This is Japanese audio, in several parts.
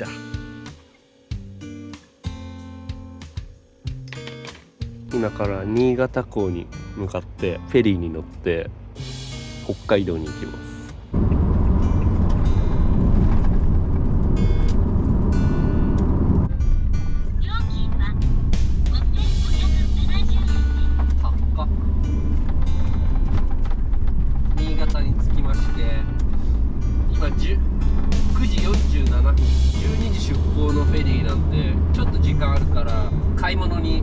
た。今から新潟港に向かってフェリーに乗って北海道に行きます。新潟に着きまして、今9時47分、12時出港のフェリーなんでちょっと時間あるから買い物に。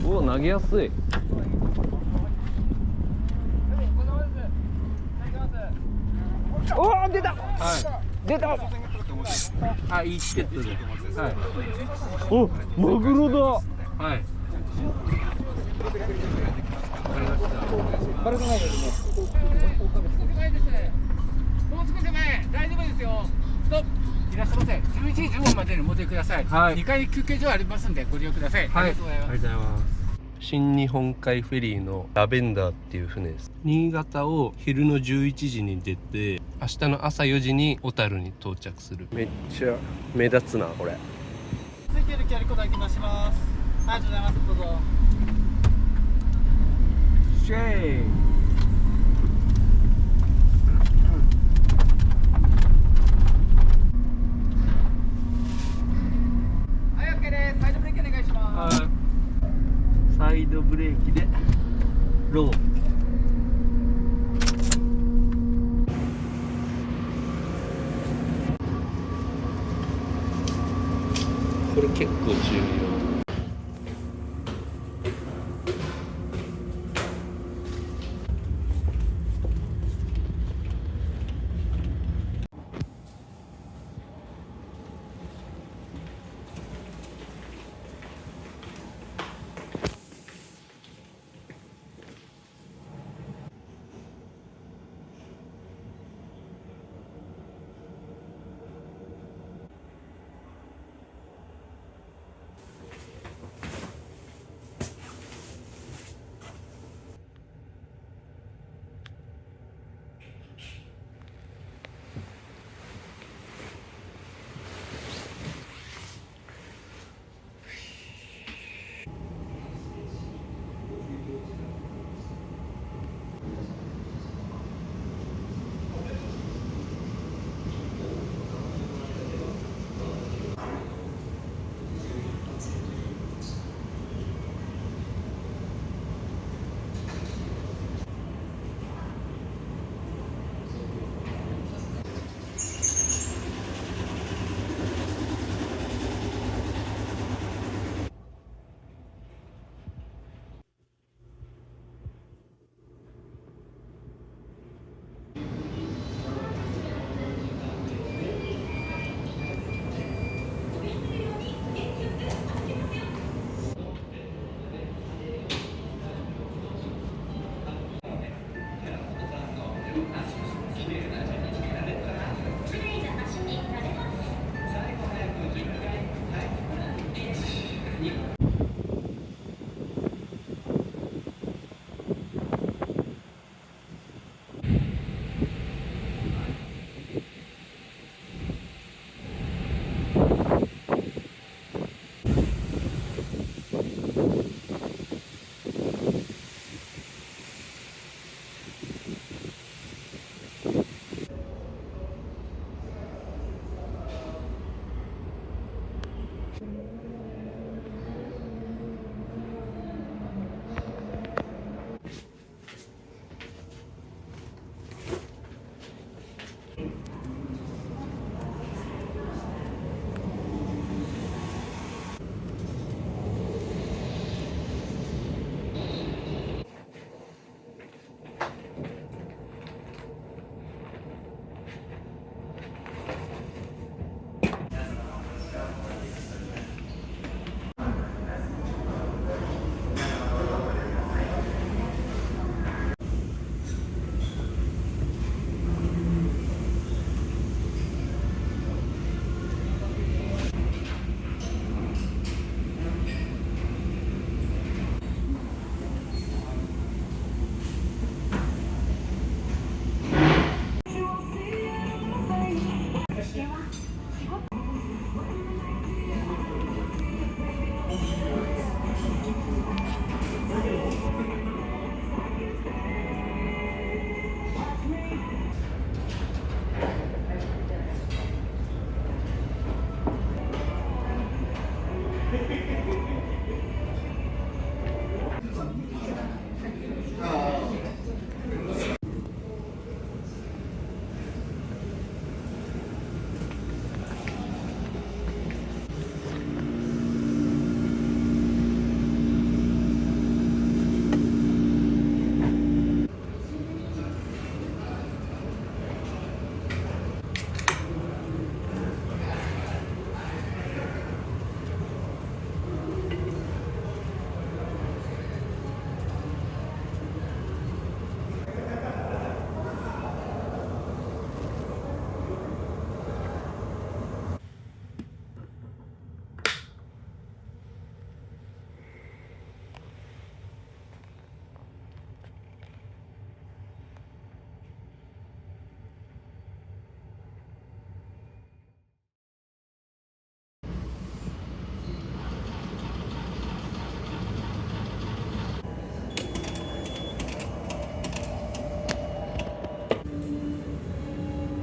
お、投げやすい。おー、出た。はい、出た。あ、いいチケットで。はい。お、マグロだ。はい。わかりました。悪くないですね。もう少し前、大丈夫ですよ。ストップ。いらっしゃいませ。11時15分までにお戻りください。はい。2階休憩所ありますんでご利用ください。はい。ありがとうございます。ありがとうございます。新日本海フェリーのラベンダーっていう船です。新潟を昼の11時に出て、明日の朝4時に小樽に到着する。めっちゃ目立つなこれ。ついてるキャリコだけ出します。ありがとうございます。どうぞ。シェイ。はい、OK です。サイドブレーキお願いします。サイドブレーキでロー。これ結構重要。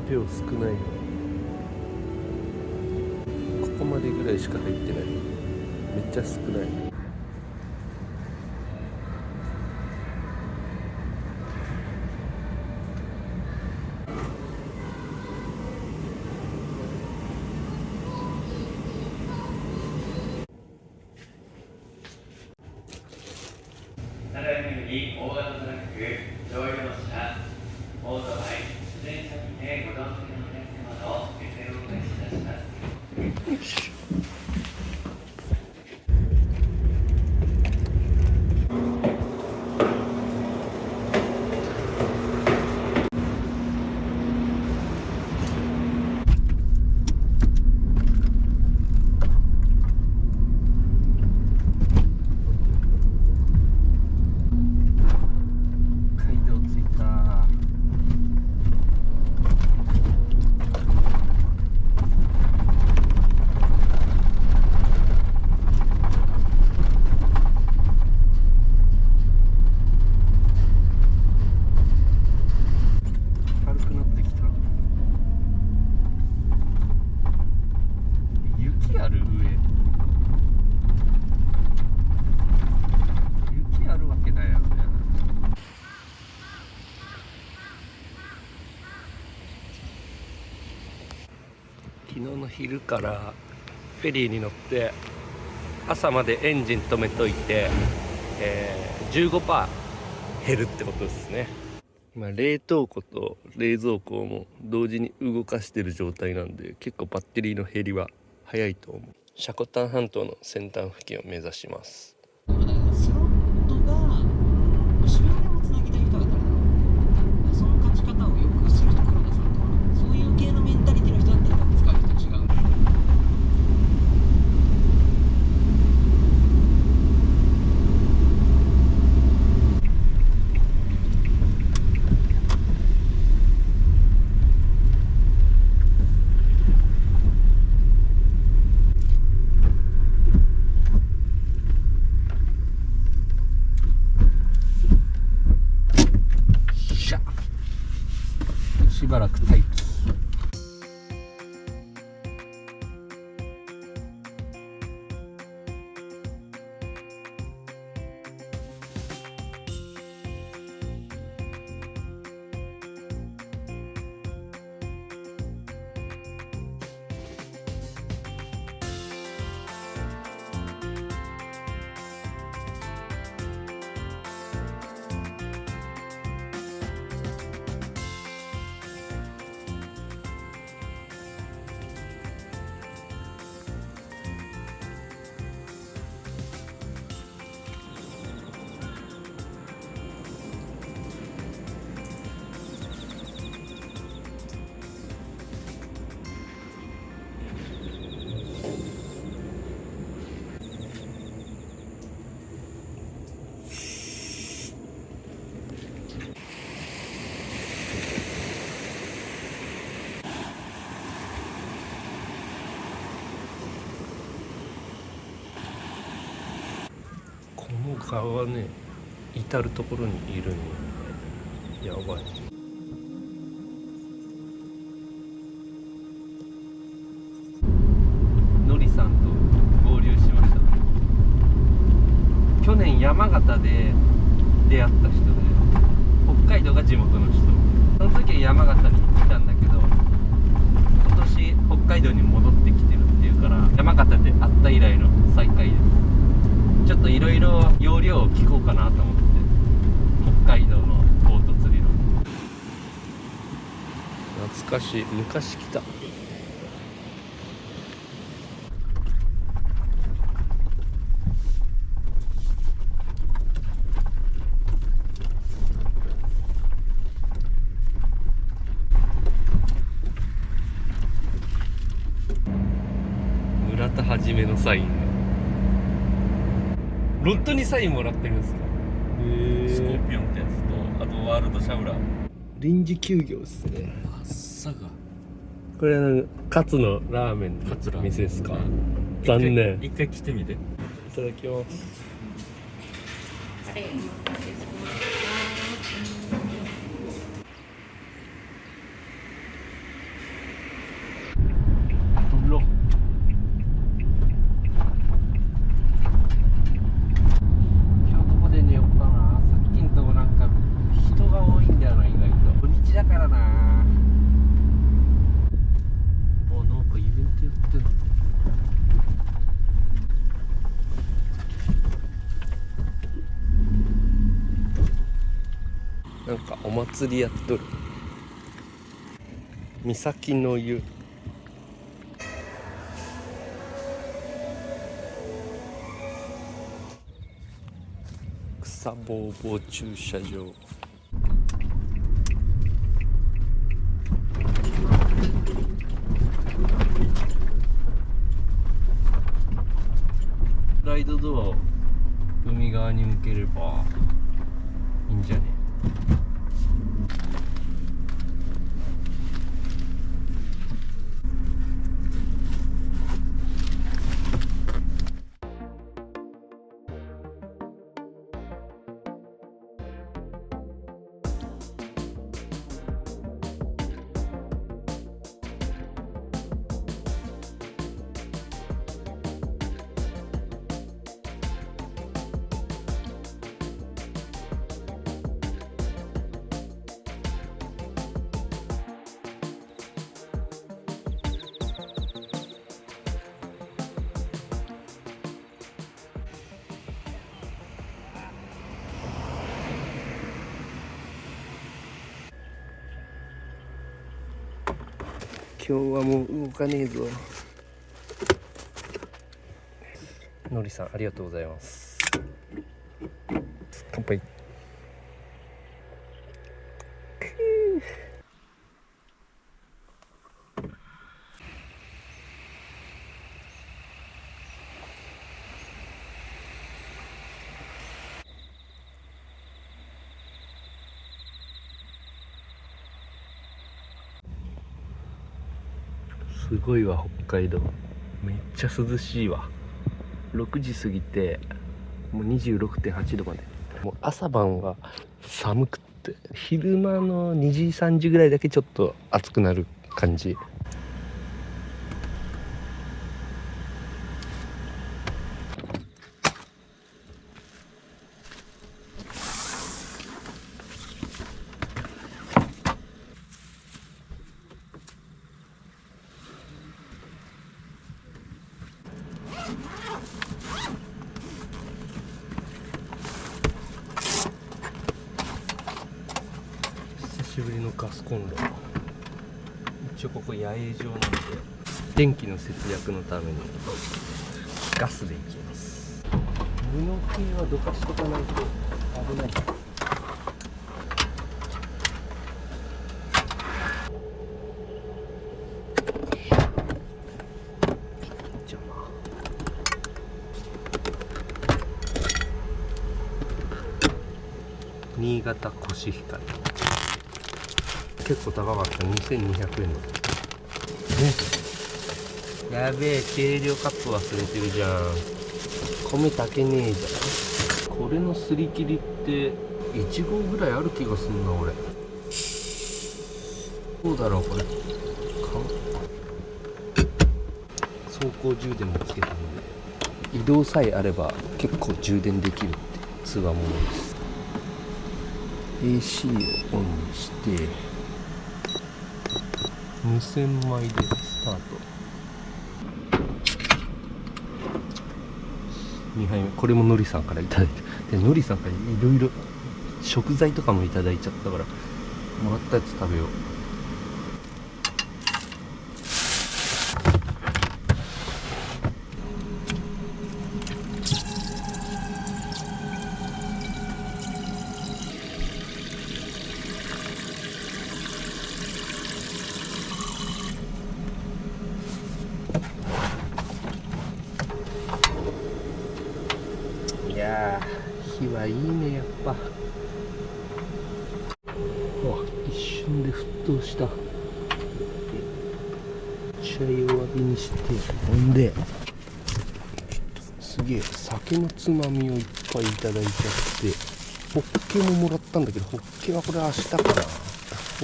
量少ないよ。ここまでぐらいしか入ってない。めっちゃ少ない。さらに大型トラック、乗用車、オートバイ、自転車にてご乗船のお客様の目線をお出しいたします。昨日の昼からフェリーに乗って朝までエンジン止めといて、15% 減るってことですね。今冷凍庫と冷蔵庫も同時に動かしてる状態なんで、結構バッテリーの減りは早いと思う。積丹半島の先端付近を目指します。スロットが終電をつなぎたい人だったらその勝ち方をよくする人、黒田さんとかそういう系のメンタリティの人だったら使う人違う。しばらく待機。この川ね、至る所にいるんよ。やばい。のりさんと合流しました。去年山形で出会った人で、北海道が地元の人。その時は山形にいたんだけど、今年北海道に戻ってきてるっていうから、山形で会った以来の再会です。ちょっといろいろ要領を聞こうかなと思って、北海道のボート釣りの。懐かしい、昔来た。村田はじめのサイン。ロットにサインもらってるんですか。スコーピオンってやつと、あとワールドシャウラー。臨時休業ですね。朝がこれカツのラーメンの店ですか。残念。一回来てみて。いただきます。だからな。あ、なんかイベントやってる。なんかお祭りやっとる。岬の湯。草ぼうぼう駐車場。ライドドアを海側に向ければいいんじゃね。今日はもう動かねえぞ。のりさんありがとうございます。乾杯。すごいわ北海道、めっちゃ涼しいわ。6時過ぎてもう 26.8 度まで。もう朝晩は寒くって、昼間の2時3時ぐらいだけちょっと暑くなる感じ。久しぶりのガスコンロ。一応ここ野営場なんで電気の節約のためにガスでいきます。布系はどかしとかないと危ない。新潟コシヒカリ結構高かった。2200円のやべえ、計量カップ忘れてるじゃん。米炊けねえじゃん。これのすり切りって1合ぐらいある気がすんな俺。どうだろうこれ。走行充電もつけたので移動さえあれば結構充電できるってつわものです。 AC をオンにして無洗米でスタート。2杯目、これものりさんからいただいて、でのりさんからいろいろ食材とかもいただいちゃったからもらったやつ食べよう。いやー火はいいねやっぱ。一瞬で沸騰した。めっちゃ弱火にして、ほんですげえ酒のつまみをいっぱいいただいちゃって、ホッケももらったんだけど、ホッケはこれ明日かな。ホ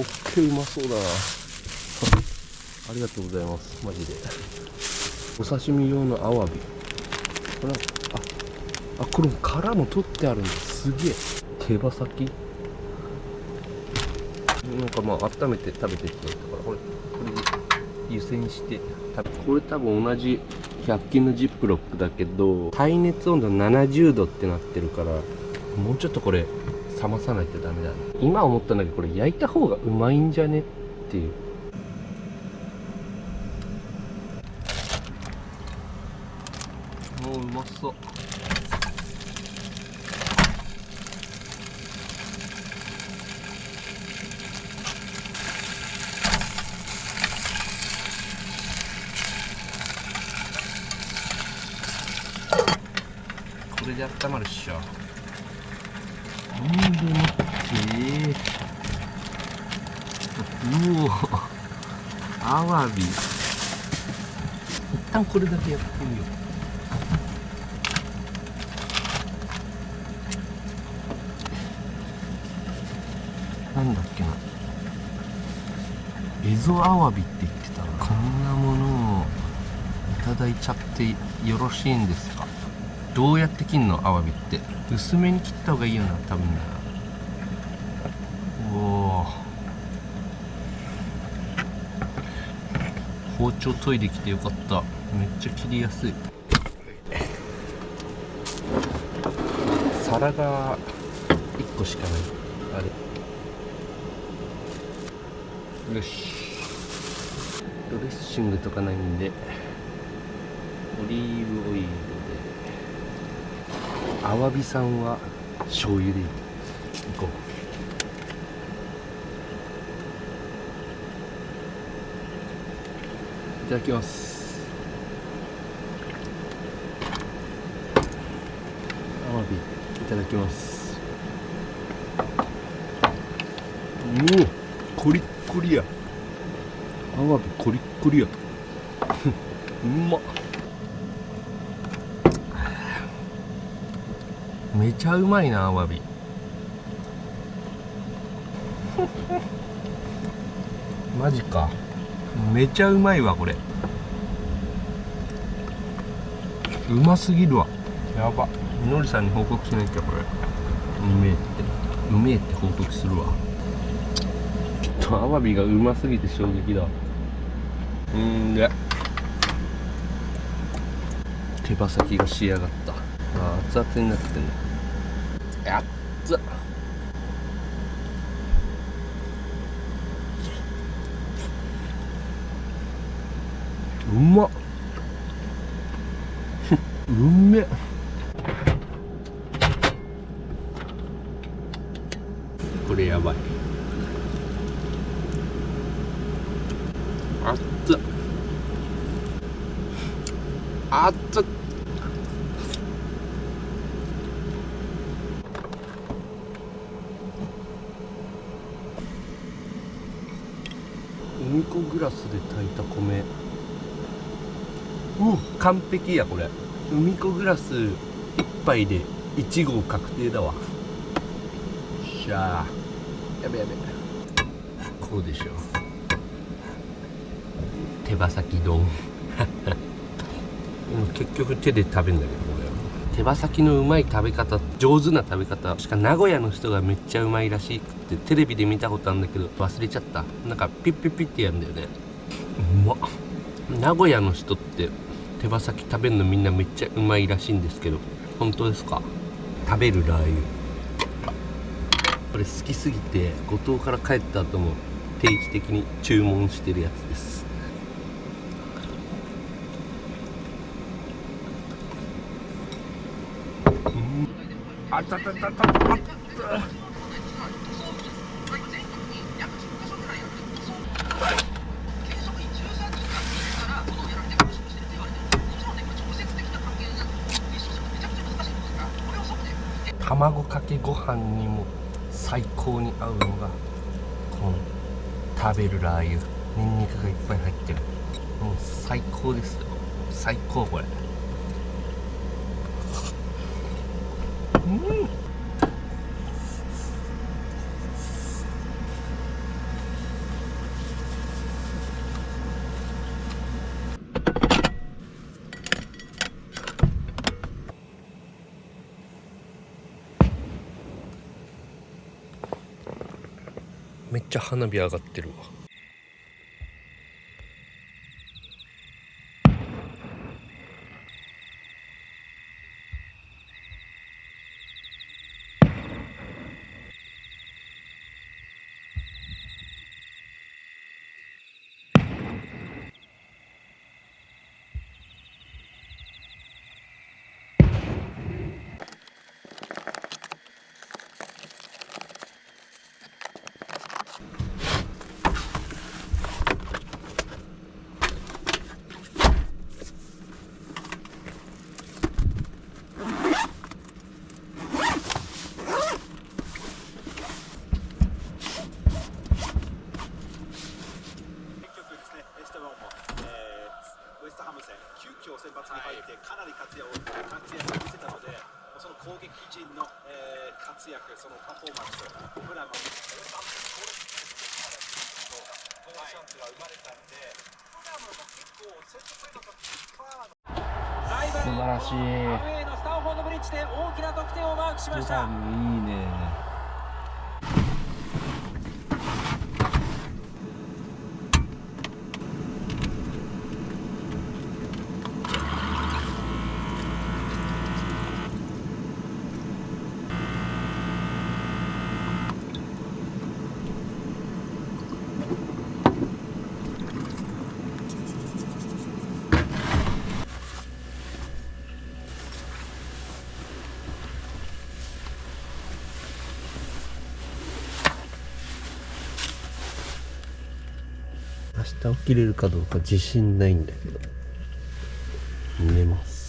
ッケうまそうだな。ありがとうございます。マジでお刺身用のアワビ、これこれ殻も取ってあるんだ。すげえ手羽先。なんかまあ温めて食べてって言ったから、これ湯煎してこれ多分同じ100均のジップロックだけど耐熱温度70度ってなってるから、もうちょっとこれ冷まさないとダメだね。今思ったんだけど、これ焼いた方がうまいんじゃねっていう。もううまそう。これで温まるっしょ。ほんでもってうおアワビ、一旦これだけやってみよう。なんだっけな、エゾアワビって言ってたな。こんなものをいただいちゃってよろしいんですか？どうやって切んの？アワビって薄めに切った方がいいよな、多分な。おお、包丁研いできてよかった。めっちゃ切りやすい。皿が1個しかない。あれよし、ドレッシングとかないんでオリーブオイルで、アワビさんは醤油でいい。いこう。いただきます。アワビいただきます。コリッコリや。アワビコリッコリや。うまっ。めちゃうまいな、アワビ。マジか。めちゃうまいわ、これ。うますぎるわ。やば。のりさんに報告しなきゃ、これ。うめえって報告するわ。ちょっとアワビがうますぎて衝撃だ。で手羽先が仕上がった。熱々になってんの。熱っ。うまっ。うめっ。これやばい。熱っ。熱っ。海粉グラスで炊いた米、完璧や。これ海粉グラス1杯で1合確定だわ。しゃあ、やべ。こうでしょ。手羽先丼。結局手で食べるんだけど、これ手羽先のうまい食べ方、上手な食べ方しか名古屋の人がめっちゃうまいらしくってテレビで見たことあるんだけど忘れちゃった。なんかピッピッピッってやるんだよね。うまっ。名古屋の人って手羽先食べるのみんなめっちゃうまいらしいんですけど、本当ですか？食べるラー油、これ好きすぎて五島から帰った後も定期的に注文してるやつです。あたたたたた。卵かけご飯にも最高に合うのがこの食べるラー油、ニンニクがいっぱい入ってる。もう最高ですよ。最高これ。めっちゃ花火上がってるわ。ウエストハム戦、急遽先発に入ってかなり活躍を見せたので、その攻撃陣の、活躍、そのパフォーマンス、フラム、チャンスが生まれたんで、フラムも結構セットプレーの時ライバルのアウェーのスタンフォードブリッジで大きな得点をマークしました。いいね。明日起きれるかどうか自信ないんだけど寝ます。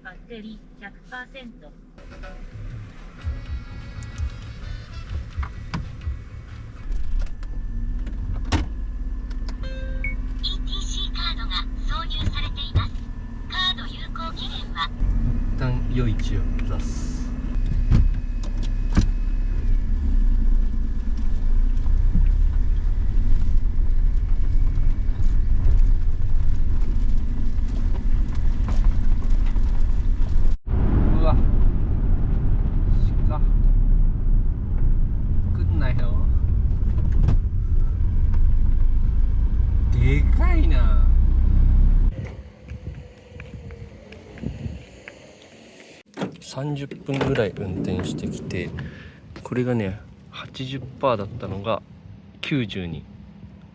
バッテリー 100%。ETC カードが挿入されています。カード有効期限は一旦夜市を目指す。うわ、鹿。30分ぐらい運転してきて、これがね 80% だったのが90に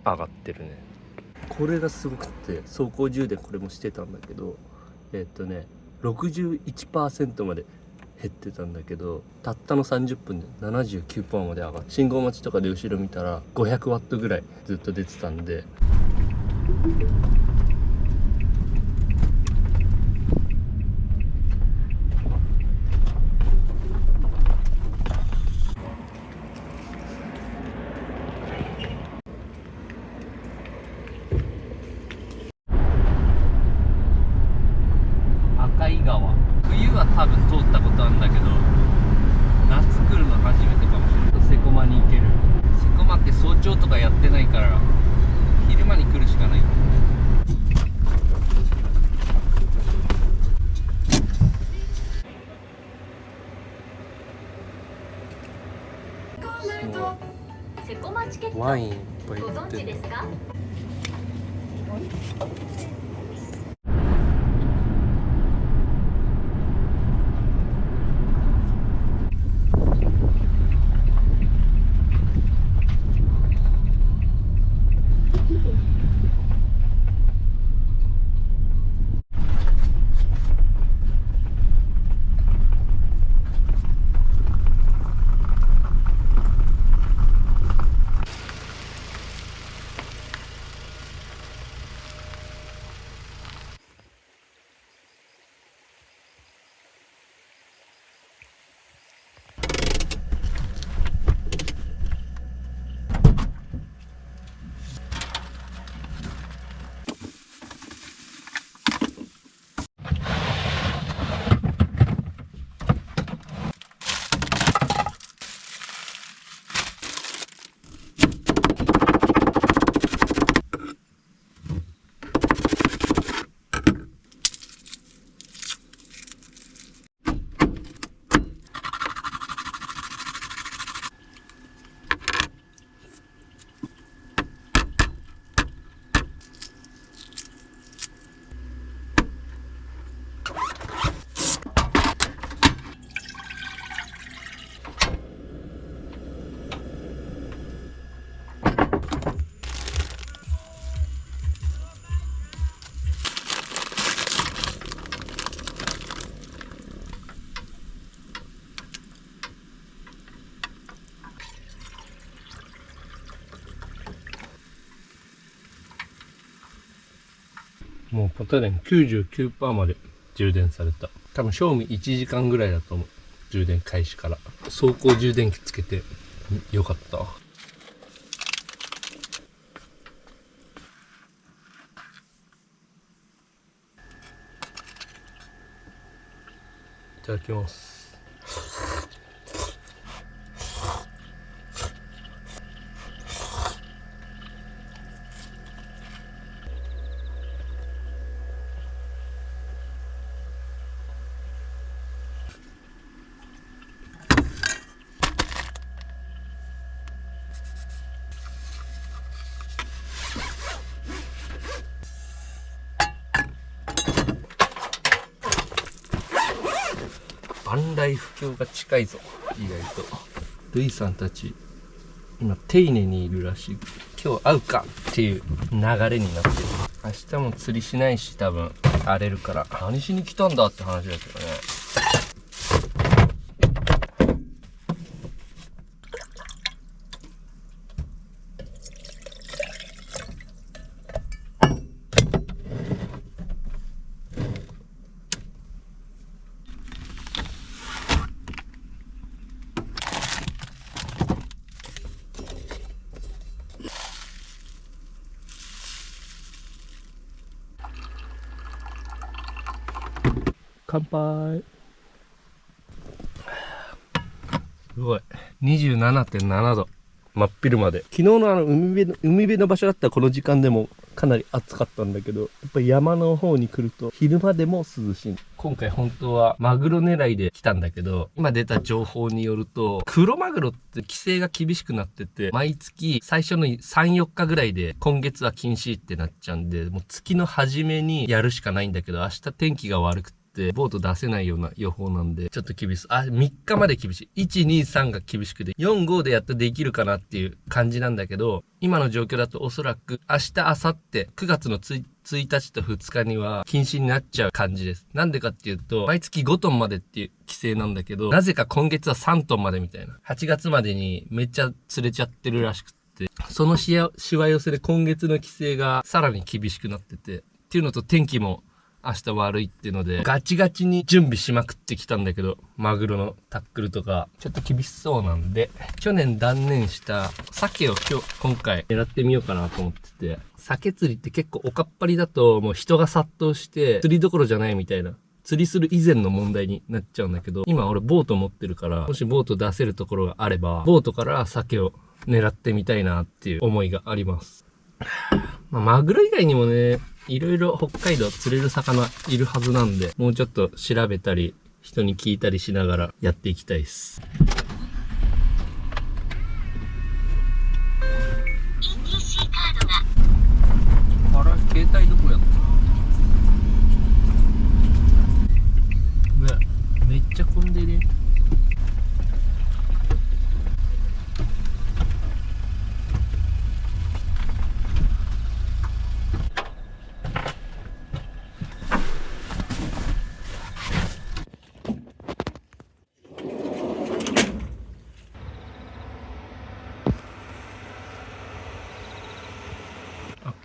上がってるね。これがすごくて、走行充電これもしてたんだけど61% まで減ってたんだけど、たったの30分で 79% まで上がって、信号待ちとかで後ろ見たら500ワットぐらいずっと出てたんで、赤井川、冬は多分通ったことあるんだけど、夏来るの初めてかもしれない。セコマに行ける。セコマって早朝とかやってないから昼間に来るしかない。セコマチケットワインいっぱいご存売ってる。知ですか？もうポタレン 99% まで充電された。多分賞味1時間ぐらいだと思う、充電開始から。走行充電器つけてよかった。いただきます。バンライフ橋が近いぞ、意外と。ルイさんたち今手稲にいるらしい。今日会うかっていう流れになってる。明日も釣りしないし多分荒れるから、何しに来たんだって話だけどね。乾杯。すごい 27.7 度、真っ昼まで。昨日の海辺の場所だったらこの時間でもかなり暑かったんだけど、やっぱり山の方に来ると昼間でも涼しい。今回本当はマグロ狙いで来たんだけど、今出た情報によるとクロマグロって規制が厳しくなってて、毎月最初の 3,4 日ぐらいで今月は禁止ってなっちゃうんで、もう月の初めにやるしかないんだけど、明日天気が悪くてってボート出せないような予報なんで、ちょっと厳しい。3日まで厳しい。1、2、3が厳しくて、4、5でやっとできるかなっていう感じなんだけど、今の状況だとおそらく明日、明後日、9月の1日と2日には禁止になっちゃう感じです。なんでかっていうと、毎月5トンまでっていう規制なんだけど、なぜか今月は3トンまでみたいな。8月までにめっちゃ釣れちゃってるらしくて、そのしわ寄せで今月の規制がさらに厳しくなってて、っていうのと天気も明日悪いっていうので、ガチガチに準備しまくってきたんだけど、マグロのタックルとか、ちょっと厳しそうなんで、去年断念した鮭を今回狙ってみようかなと思ってて、鮭釣りって結構おかっぱりだともう人が殺到して釣りどころじゃないみたいな、釣りする以前の問題になっちゃうんだけど、今俺ボート持ってるから、もしボート出せるところがあれば、ボートから鮭を狙ってみたいなっていう思いがあります。マグロ以外にもね、いろいろ北海道釣れる魚いるはずなんで、もうちょっと調べたり、人に聞いたりしながらやっていきたいです。ETC カードがあら、携帯どこやった？めっちゃ混んでね。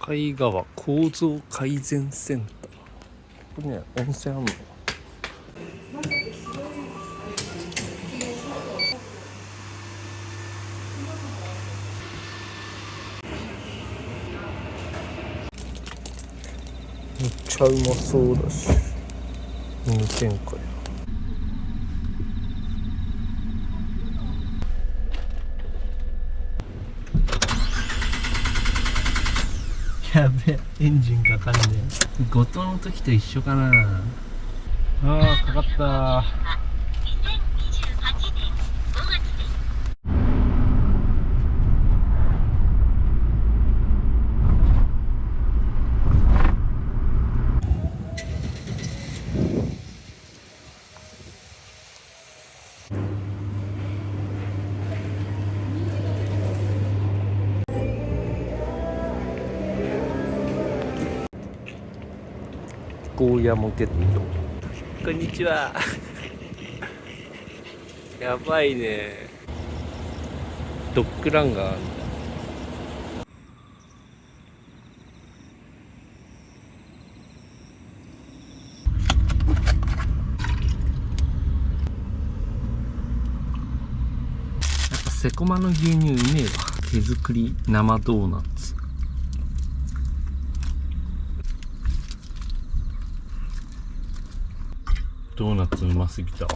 赤井川構造改善センター。これね、温泉あんの？めっちゃうまそうだし、無添加や。やべえ、エンジンかかんねえ。後藤の時と一緒かな。かかった。2028年5月です。ゴーヤもゲット。こんにちは。やばいね。ドッグランがあるんだ。やっぱセコマの牛乳うめえわ。手作り生ドーナツ。ドーナツうますぎたわ。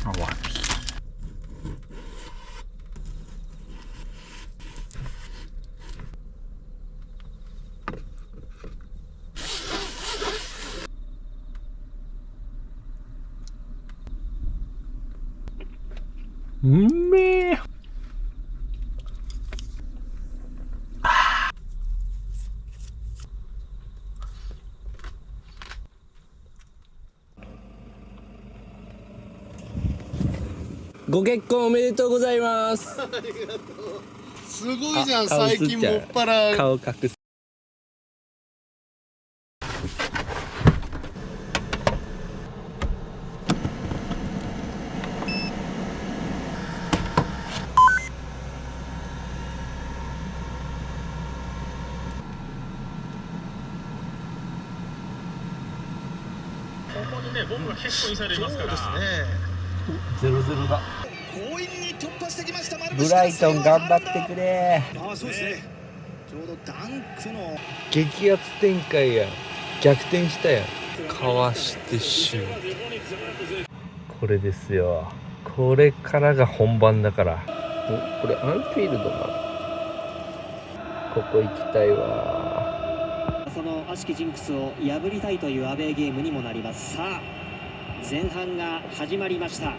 あわび。うんめえ。ご結婚おめでとうございます。ありがとう。すごいじゃん、最近もっぱら。顔隠す。ここにね、ボムが結構インサイドいますから。そうですね。0-0だ。強引に突破してきました。ブライトン頑張ってくれ。そうですね。ちょうどダンクの激アツ展開や。逆転したやん。かわしてシュート。これですよ。これからが本番だから。お、これアンフィールドか。ここ行きたいわ。その悪しきジンクスを破りたいというアウェーゲームにもなります。さあ前半が始まりました。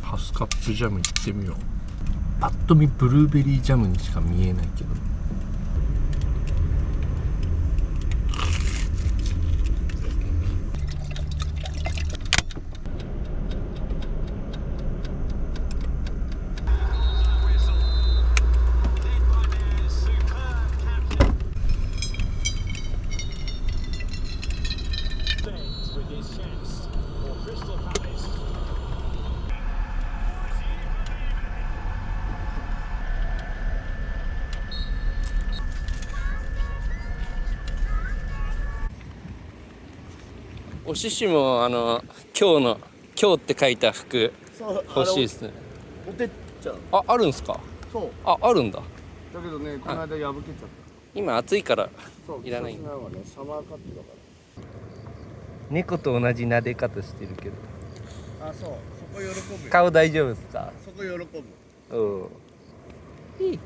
ハスカップジャムいってみよう。パッと見ブルーベリージャムにしか見えないけど、おししも今日って書いた服欲しいですね。おてっちゃん。あるんすか。そう。あるんだ。だけどね、この間破けちゃった。今暑いからいらない。サマーカットだから。猫と同じ撫で方してるけど。あ、そう。そこ喜ぶ。顔大丈夫ですか。そこ喜ぶ。いい。い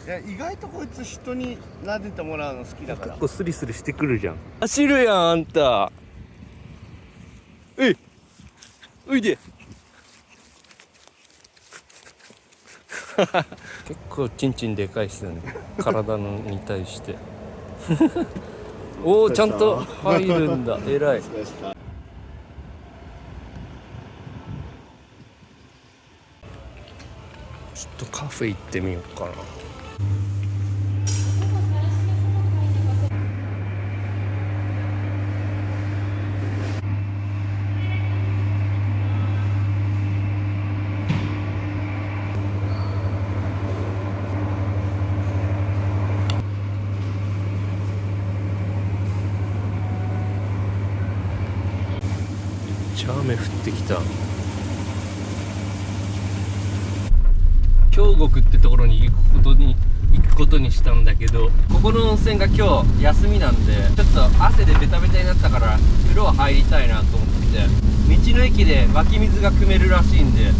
や、意外とこいつ人に撫でてもらうの好きだから。結構スリスリしてくるじゃん。走るやんあんた。おいで。結構チンチンでかいっすよね。体のに対して。おお、ちゃんと入るんだ。偉い。ちょっとカフェ行ってみようかな。雨降ってきた。京極ってところに行くことにしたんだけど、ここの温泉が今日休みなんで、ちょっと汗でベタベタになったから風呂入りたいなと思って、道の駅で湧き水が汲めるらしいんで、ちょ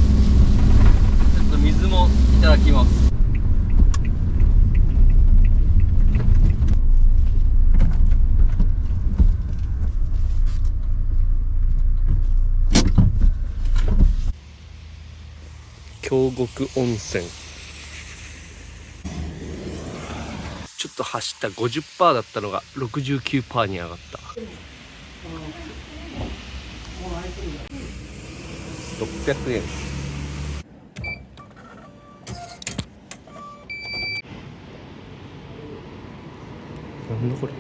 っと水もいただきます。京極温泉。ちょっと走った 50% だったのが 69% に上がった。600円。なんだこれ。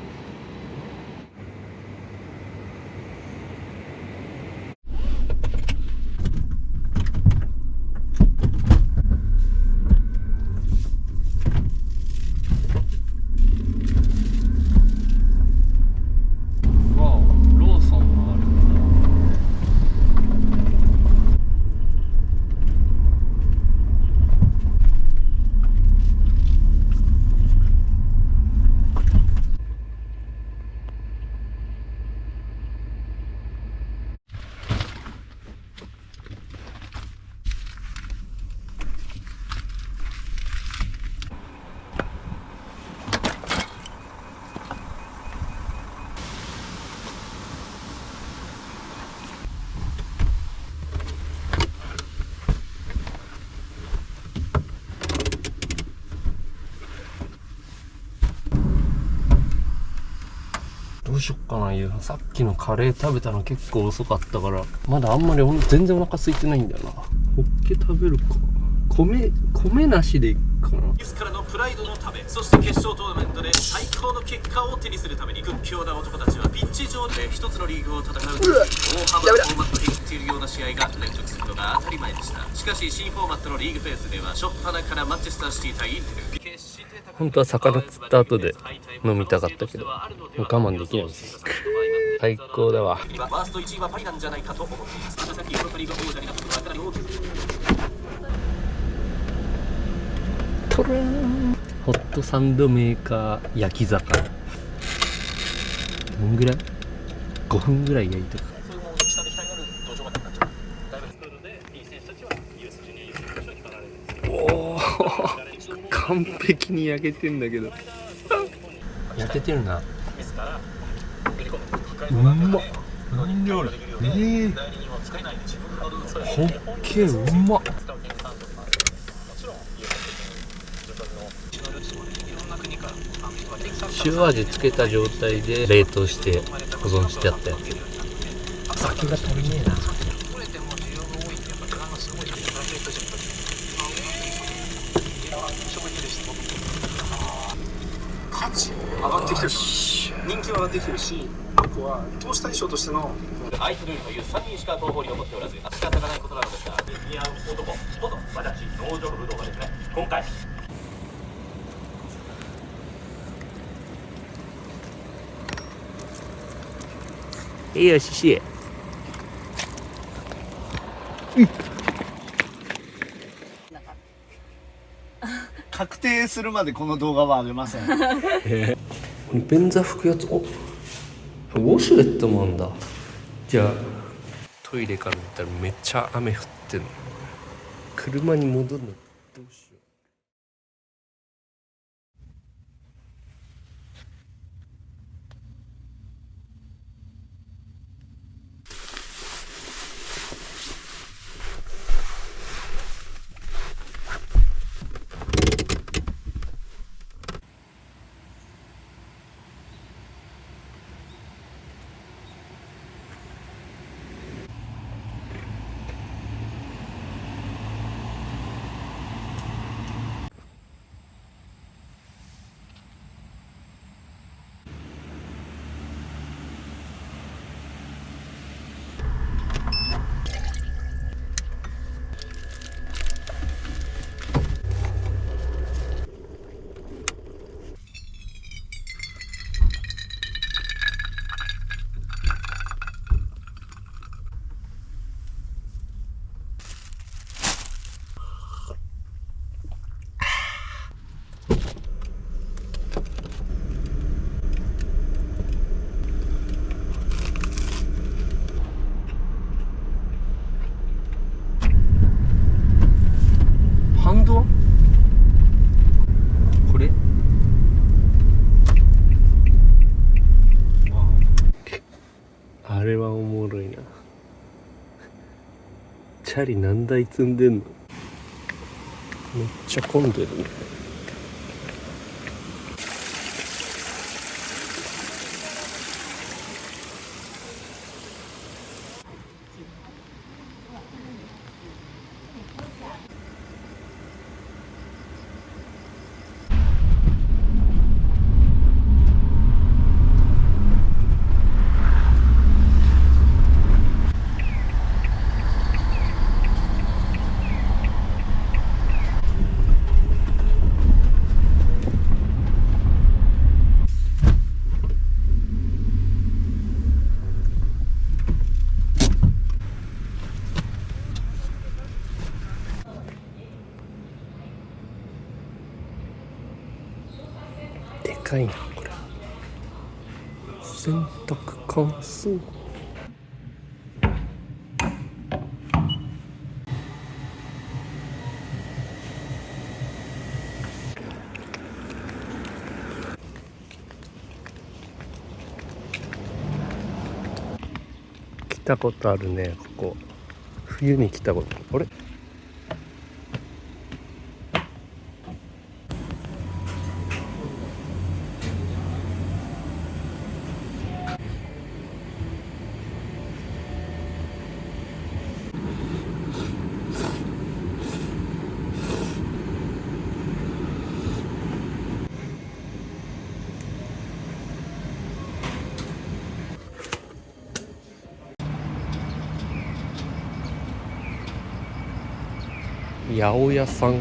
どうしよっかな。さっきのカレー食べたの結構遅かったから、まだあんまり全然お腹空いてないんだよな。ホッケ食べるか。米なしでいくかな。自らのプライドのため、そして決勝トーナメントで最高の結果を手にするために屈強な男たちはピッチ上で一つのリーグを戦うとき大幅なフォーマットでいっているような試合が連続するのが当たり前でした。しかし新フォーマットのリーグフェーズでは初っ端からマンチェスターシティ対インテル、決して本当は魚釣った後で飲みたかったけど、もう我慢できないです。最高だわ。ワースト1位はパリなんじゃないかと思っています。長崎ヨーロッパリーグ王者になったことはかなり大きく。トルンホットサンドメーカー焼き魚。どんぐらい ?5 分ぐらい焼いてる。おー完璧に焼けてんだけど焼けてるな。うまっ。何料理ホッケうまっ。塩味つけた状態で冷凍して保存してあったやつ。酒が足りねえな。上がってきてる、人気は上がってきてるし、あとは投資対象としての相手ルールという3人しか候補に残っておらず、仕方がないことなのですが、似合う男こと私道場武道がですね、今回よし。確定するまでこの動画は上げません。便座拭くやつ、おウォシュレットもあんだ。じゃあトイレから見たらめっちゃ雨降ってんの。車に戻るのどうしよう。これあれはおもろいな。チャリ何台積んでんの。めっちゃ混んでるね。でかいなこれ。洗濯乾燥。来たことあるねここ。冬に来たこと。あれ八百屋さん。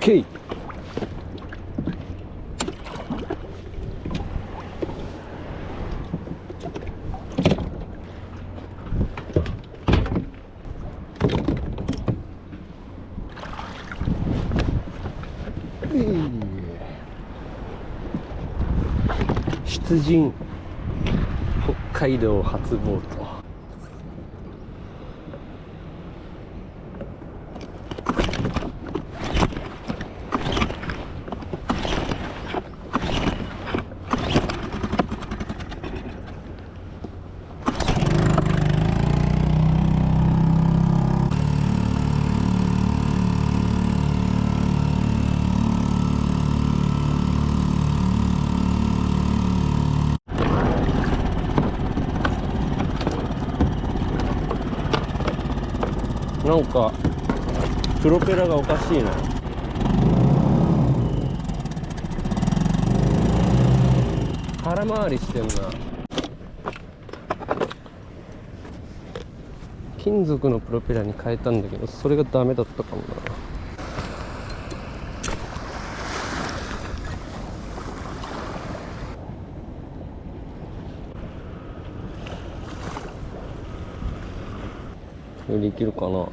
OK。出陣北海道初ボート。なんかプロペラがおかしいな。空回りしてんな。金属のプロペラに変えたんだけど、それがダメだったかもな。これでいけるかな。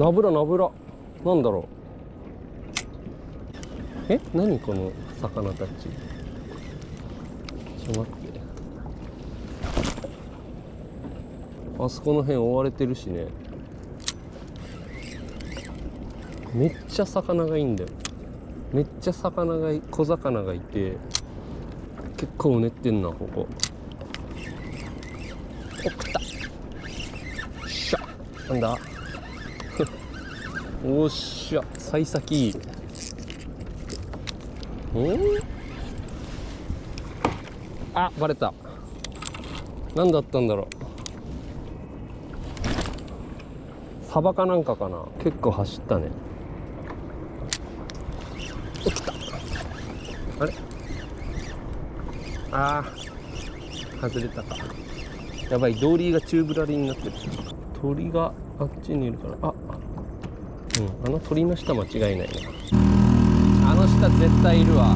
ナブラなんだろう。何この魚たち。ちょっと待って、あそこの辺覆われてるしね。めっちゃ魚がいいんだよ。めっちゃ小魚がいて、結構うねってんなここ。お、食った。しゃ、なんだおっしゃ、幸先いい。あ、バレた。何だったんだろう。サバかなんかかな。結構走ったね。お、来た。あれ、外れたか。やばい、ドーリーが宙ぶらりになってる。鳥があっちにいるから、あの鳥の下間違いないな。あの下絶対いるわ。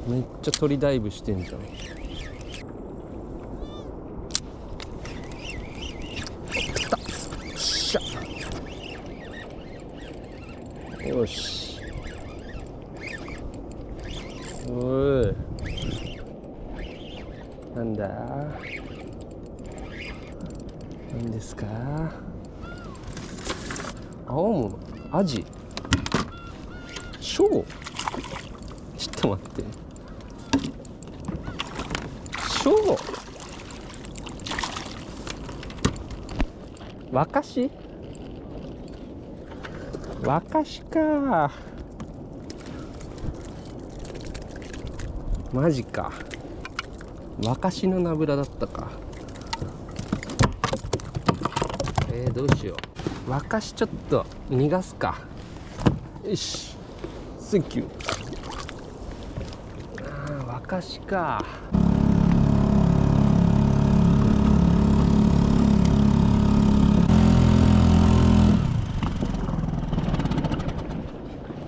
めっちゃ鳥ダイブしてんじゃん。来た。しゃ。よし。おい。なんだ。なんですか。青物、アジ。ショー。ちょっと待って。ワカシか。マジか。ワカシのナブラだったか。どうしよう。ワカシちょっと逃がすか。よし、センキュー。ワカシか。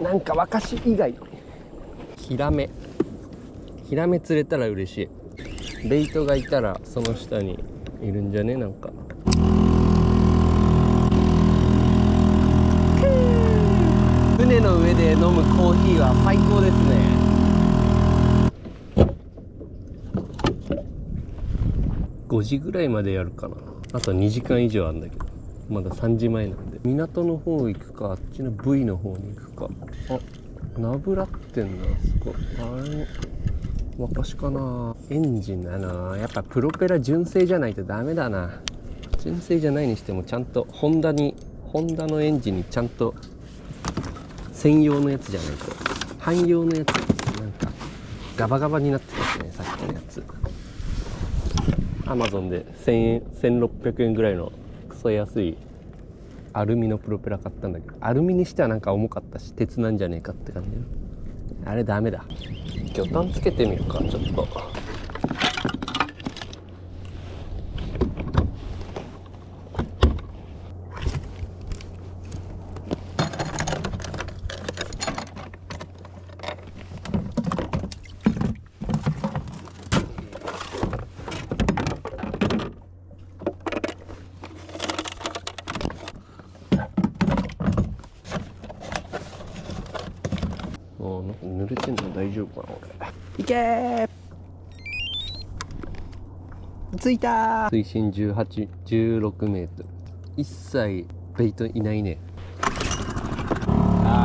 なんかワカシ以外、ヒラメ釣れたら嬉しい。ベイトがいたらその下にいるんじゃね。なんか船の上で飲むコーヒーは最高ですね。5時ぐらいまでやるかな。あと2時間以上あるんだけど、まだ3時前なんで、港の方行くか、あっちの V の方に行くか。あ、ナブラってんだ、あそこ。あれワカシかな。エンジンだな。やっぱプロペラ純正じゃないとダメだな。純正じゃないにしてもちゃんとホンダのエンジンにちゃんと専用のやつじゃないと。汎用のやつなんかガバガバになってますね、さっきのやつ。アマゾンで1000円1600円ぐらいのクソ安いアルミのプロペラ買ったんだけど、アルミにしてはなんか重かったし、鉄なんじゃねえかって感じ。あれダメだ。魚探つけてみるか、ちょっと。なんか濡れてんの大丈夫かな俺。いけー、着いたー。水深16メートル。一切ベイトいないね。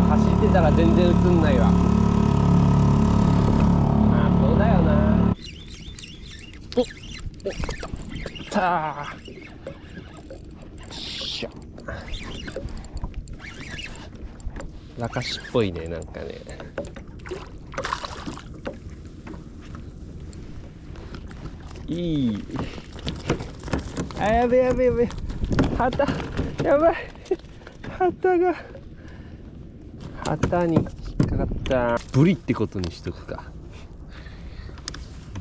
走ってたら全然映んないわ。そうだよな。お、食ったー。しゃ。ワカシっぽいね、なんかね。いい。やべ。はた。やばい。旗に引っかかった。ブリってことにしとくか。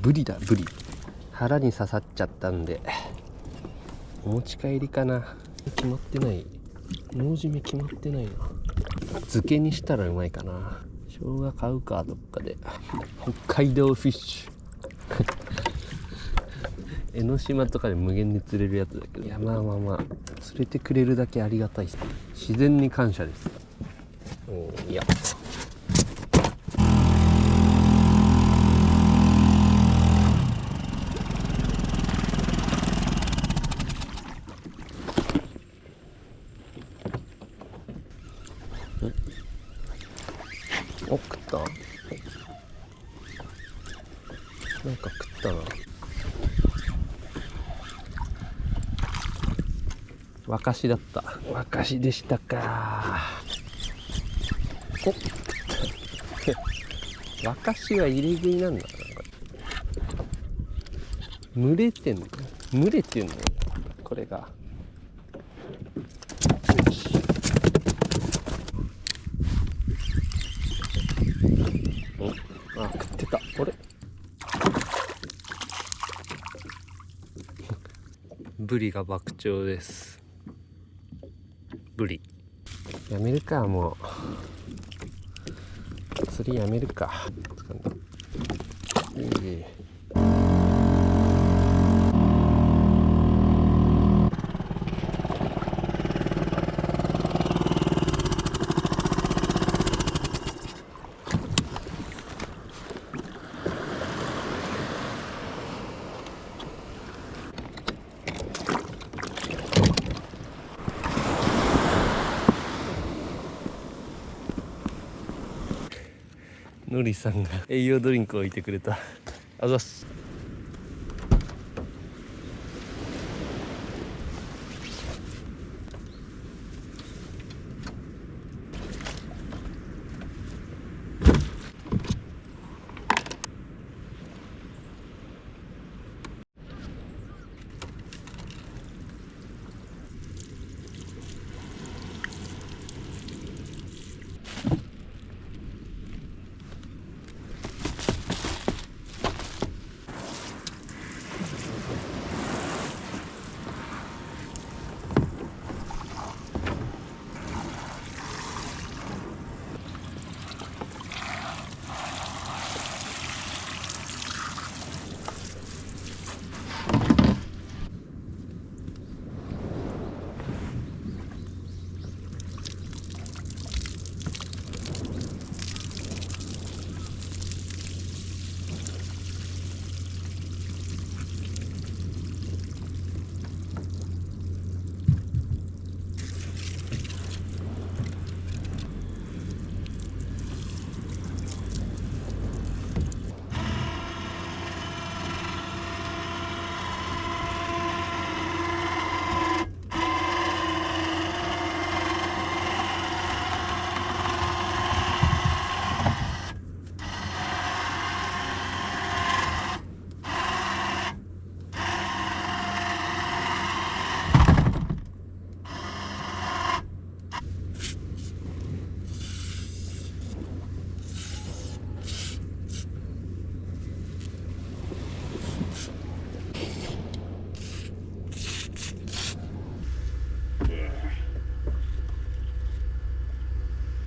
ブリだ、ブリ。腹に刺さっちゃったんでお持ち帰りかな。決まってない、脳締め決まってないな。漬けにしたらうまいかな。生姜買うか、どっかで。北海道フィッシュ江ノ島とかで無限に釣れるやつだけど、いや、まあまあまあ釣れてくれるだけありがたいです。自然に感謝です。いや、お、食った。なんか食ったな。ワカシだった。ワカシでしたか。おワカシは入れ食いなんだな。群れてんの、群れてんのこれが。よし、あ、食ってた。あれブリが爆鳥です。ブリやめるか、もう釣りやめるか。いい。のりさんが栄養ドリンクを置いてくれた。あざっす。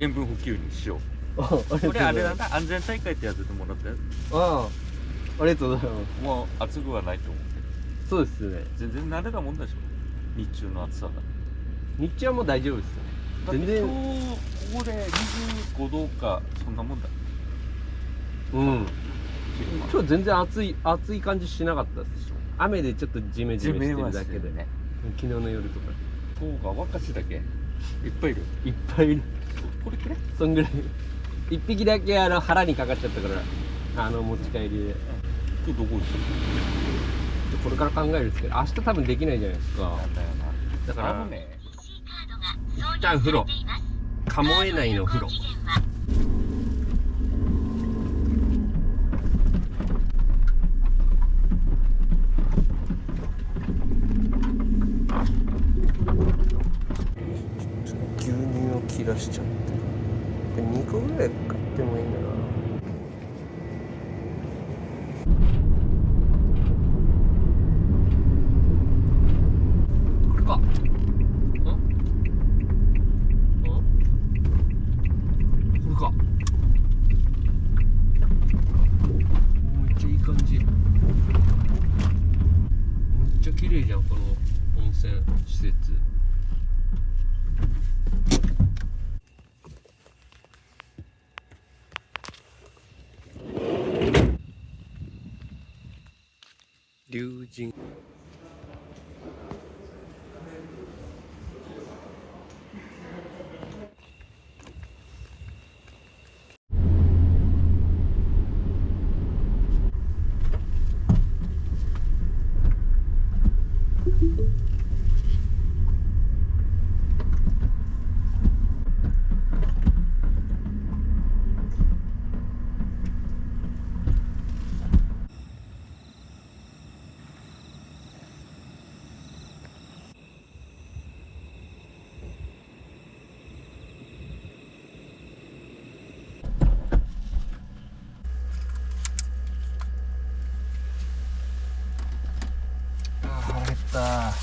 塩分補給にしよう。これあれだな、安全大会ってやつでもらったやつ。ああ、ありがとうございます。もう暑くはないと思うけど。そうですね。全然慣れたもんでしょ。日中の暑さが。日中はもう大丈夫ですね。全然。今日ここで25度かそんなもんだ。うん。今日全然暑い感じしなかったです。雨でちょっとジメジメしてるだけでね。昨日の夜とか。そうか、若しだけ。いっぱいいる。いっぱいいる。これくらい？そんぐらい。一匹だけ腹にかかっちゃったから持ち帰りで。今日どこ行く？これから考えるんですけど、明日多分できないじゃないですか。だから一旦風呂、鴨江内の風呂。急に早く買ってもいいな。これか。これか。めっちゃいい感じ。めっちゃ綺麗じゃん、この温泉施設。龍神。腹減った。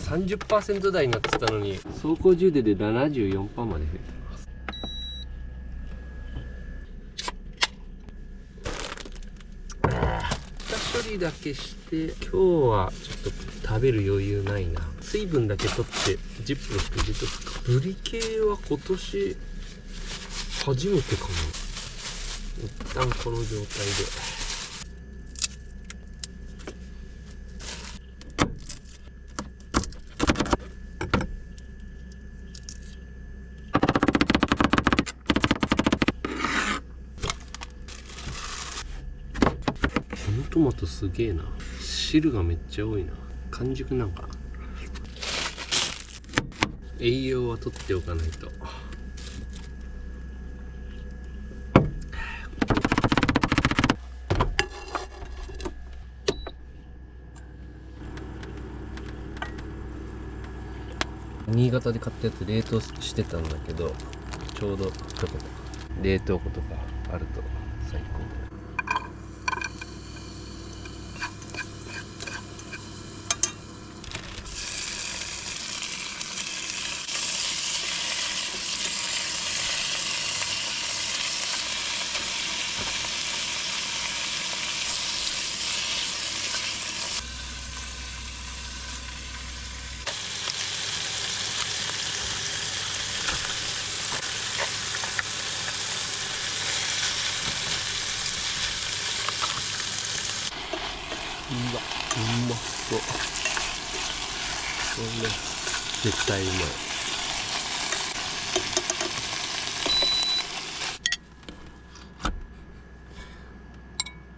30% 台になってたのに走行充電で 74% まで増えてます。下処理だけして今日はちょっと食べる余裕ないな。水分だけ取ってジップロック入れとくか。ブリ系は今年初めてかな。一旦この状態でトマトすげえな。汁がめっちゃ多いな。完熟なんかな。栄養は取っておかないと。新潟で買ったやつ冷凍してたんだけど、ちょうどどこか冷凍庫とかあると最高だ。うまそう。これね、絶対うまい。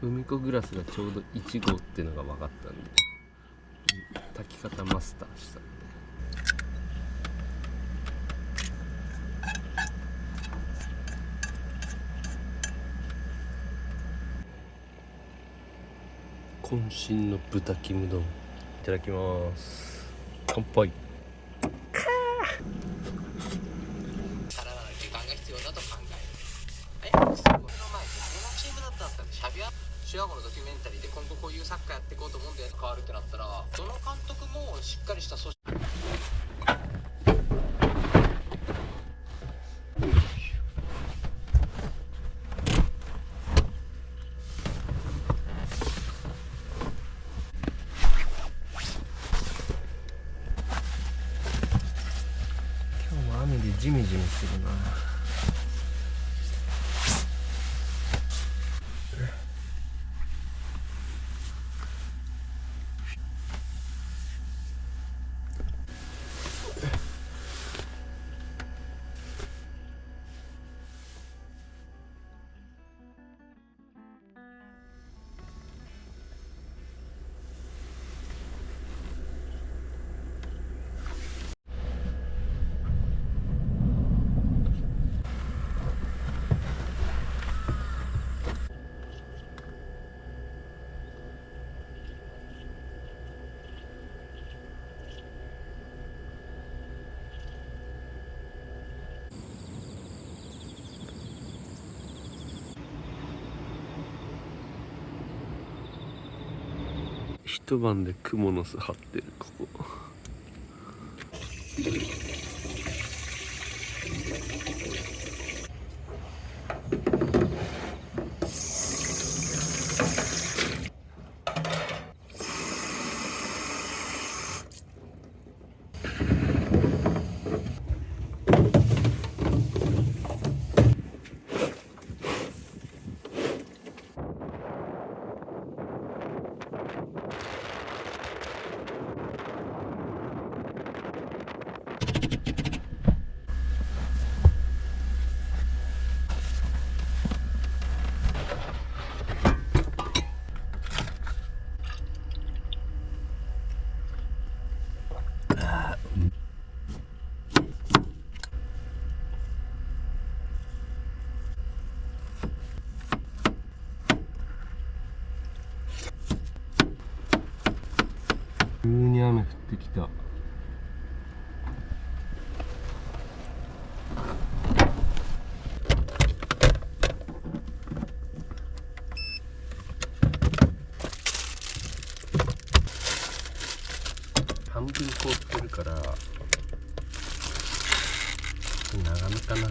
海子グラスがちょうど1号っていうのが分かったんで、炊き方マスターしたんで。渾身の豚キム丼いただきます。乾杯。さらなる時間が必要だと考える。この前このチームだったんですかね。シュアゴのドキュメンタリーで今後こういうサッカーやっていこうと思うんで変わるってなったら、どの監督もしっかりした組織雨でジメジメするな。一晩でクモの巣張ってるここ。急に雨降ってきた。半分凍ってるから長めかな。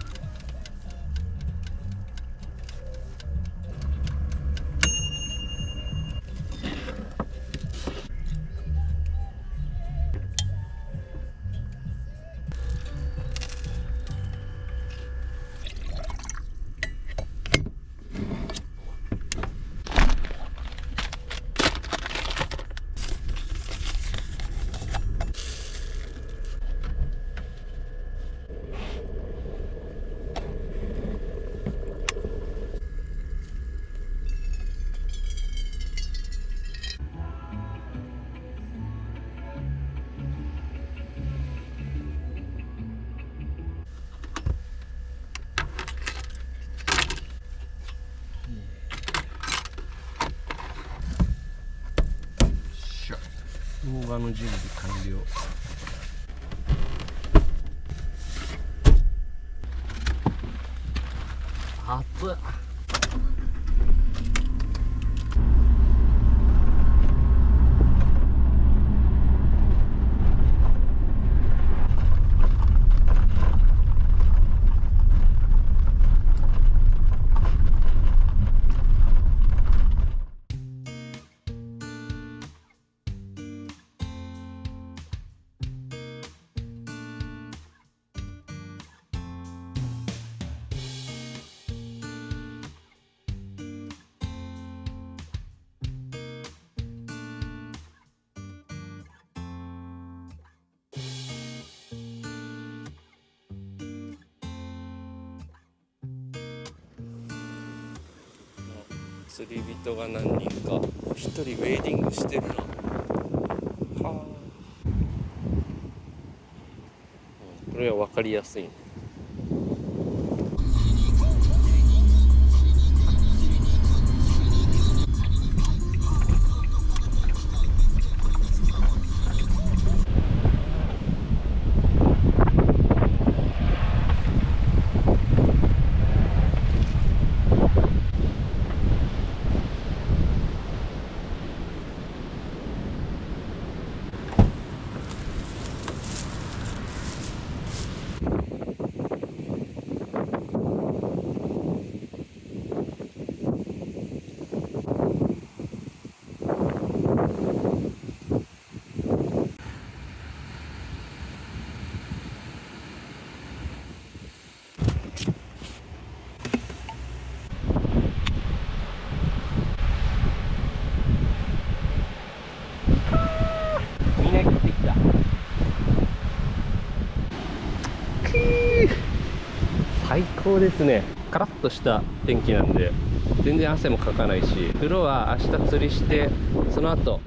動画の準備完了。熱っ。釣り人が何人か、一人ウェーディングしてるな。はあ、これは分かりやすい。最高ですね。カラッとした天気なんで全然汗もかかないし、風呂は明日釣りしてその後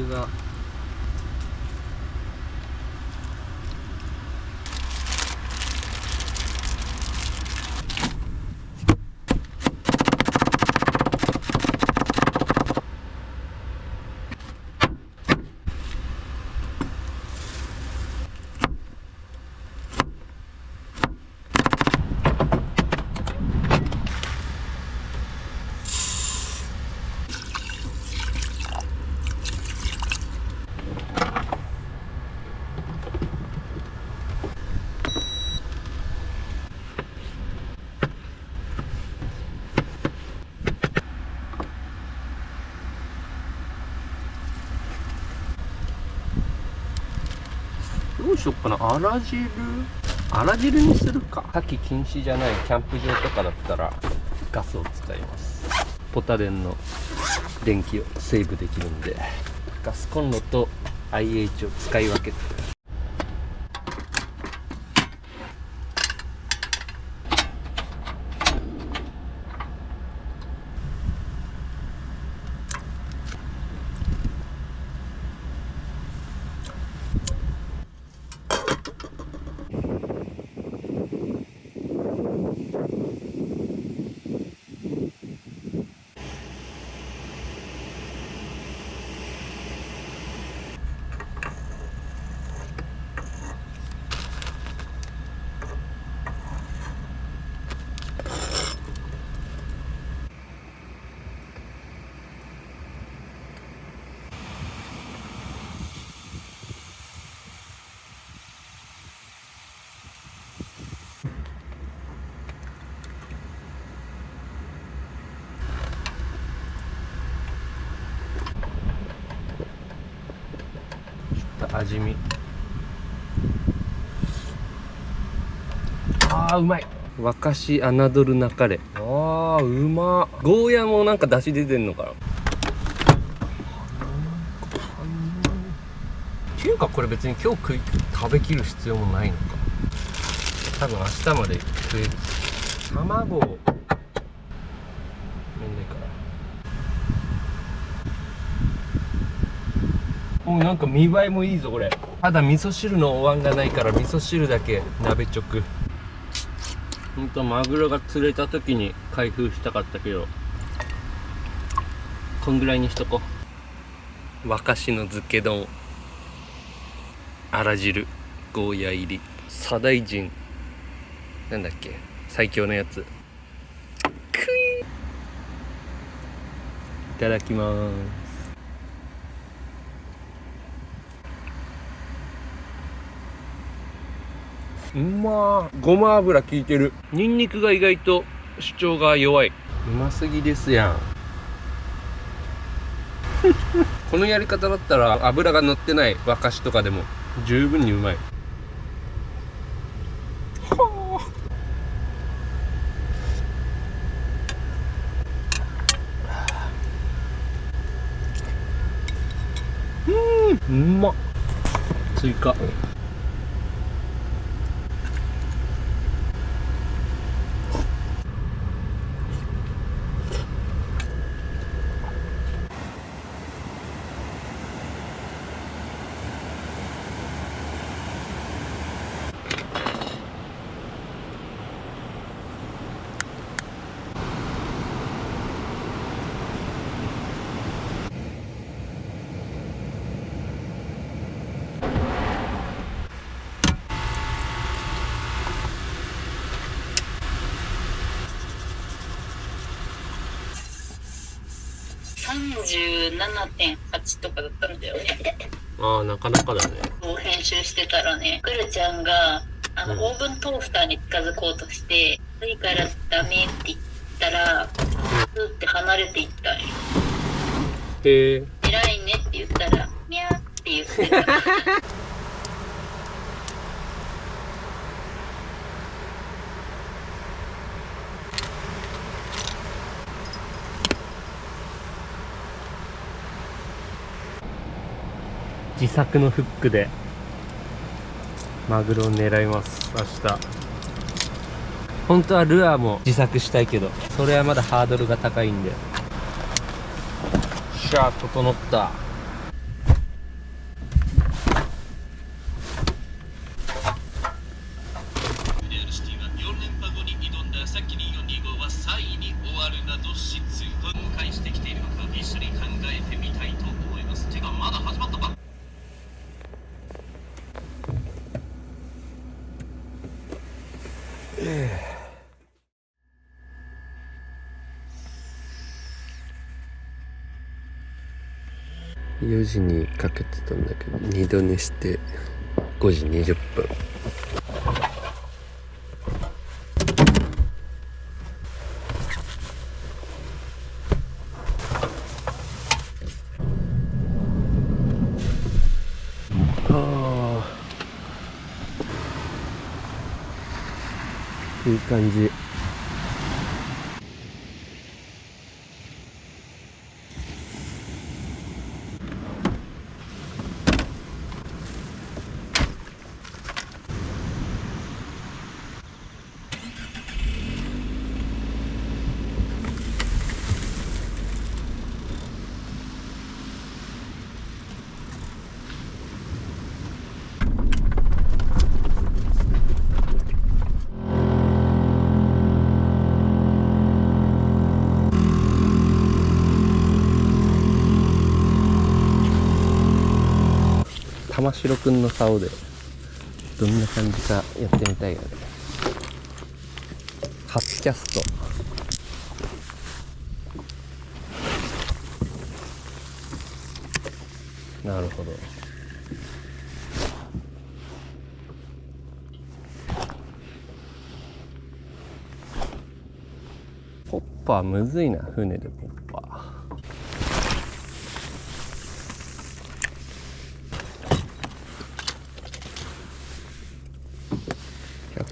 すが。どうしよっかな。あら汁にするか。火器禁止じゃないキャンプ場とかだったらガスを使います。ポタ電の電気をセーブできるんで、ガスコンロと IH を使い分けて。味見。うまい。若し侮るなかれ。うま。ゴーヤもなんか出汁出てんのかな。っていうかこれ別に今日食べきる必要もないのか。多分明日まで食える。卵めんどいから。もうなんか見栄えもいいぞこれ。ただ味噌汁のお椀がないから味噌汁だけ鍋直。ほんとマグロが釣れた時に開封したかったけど、こんぐらいにしとこう。若しの漬け丼、あら汁、ゴーヤ入り、左大臣なんだっけ、最強のやつ。いただきます。うまー。ごま油効いてる。ニンニクが意外と主張が弱い。うますぎですやんこのやり方だったら油が乗ってない沸かしとかでも十分にうまい。うまっ。追加。37.8 とかだったんだよね。なかなかだね。編集してたらね、くるちゃんがオーブントースターに近づこうとして「暑いからダメ」って言ったらスーって離れていったんよ。へえ。偉いねって言ったら「ミャー」って言ってた自作のフックでマグロを狙います。明日本当はルアーも自作したいけど、それはまだハードルが高いんで。しゃあ整った。4時にかけてたんだけど2度寝して5時20分。いい感じ。玉城くんの竿でどんな感じかやってみたいよね。初キャスト。なるほど。ポッパーむずいな、船でポッパー。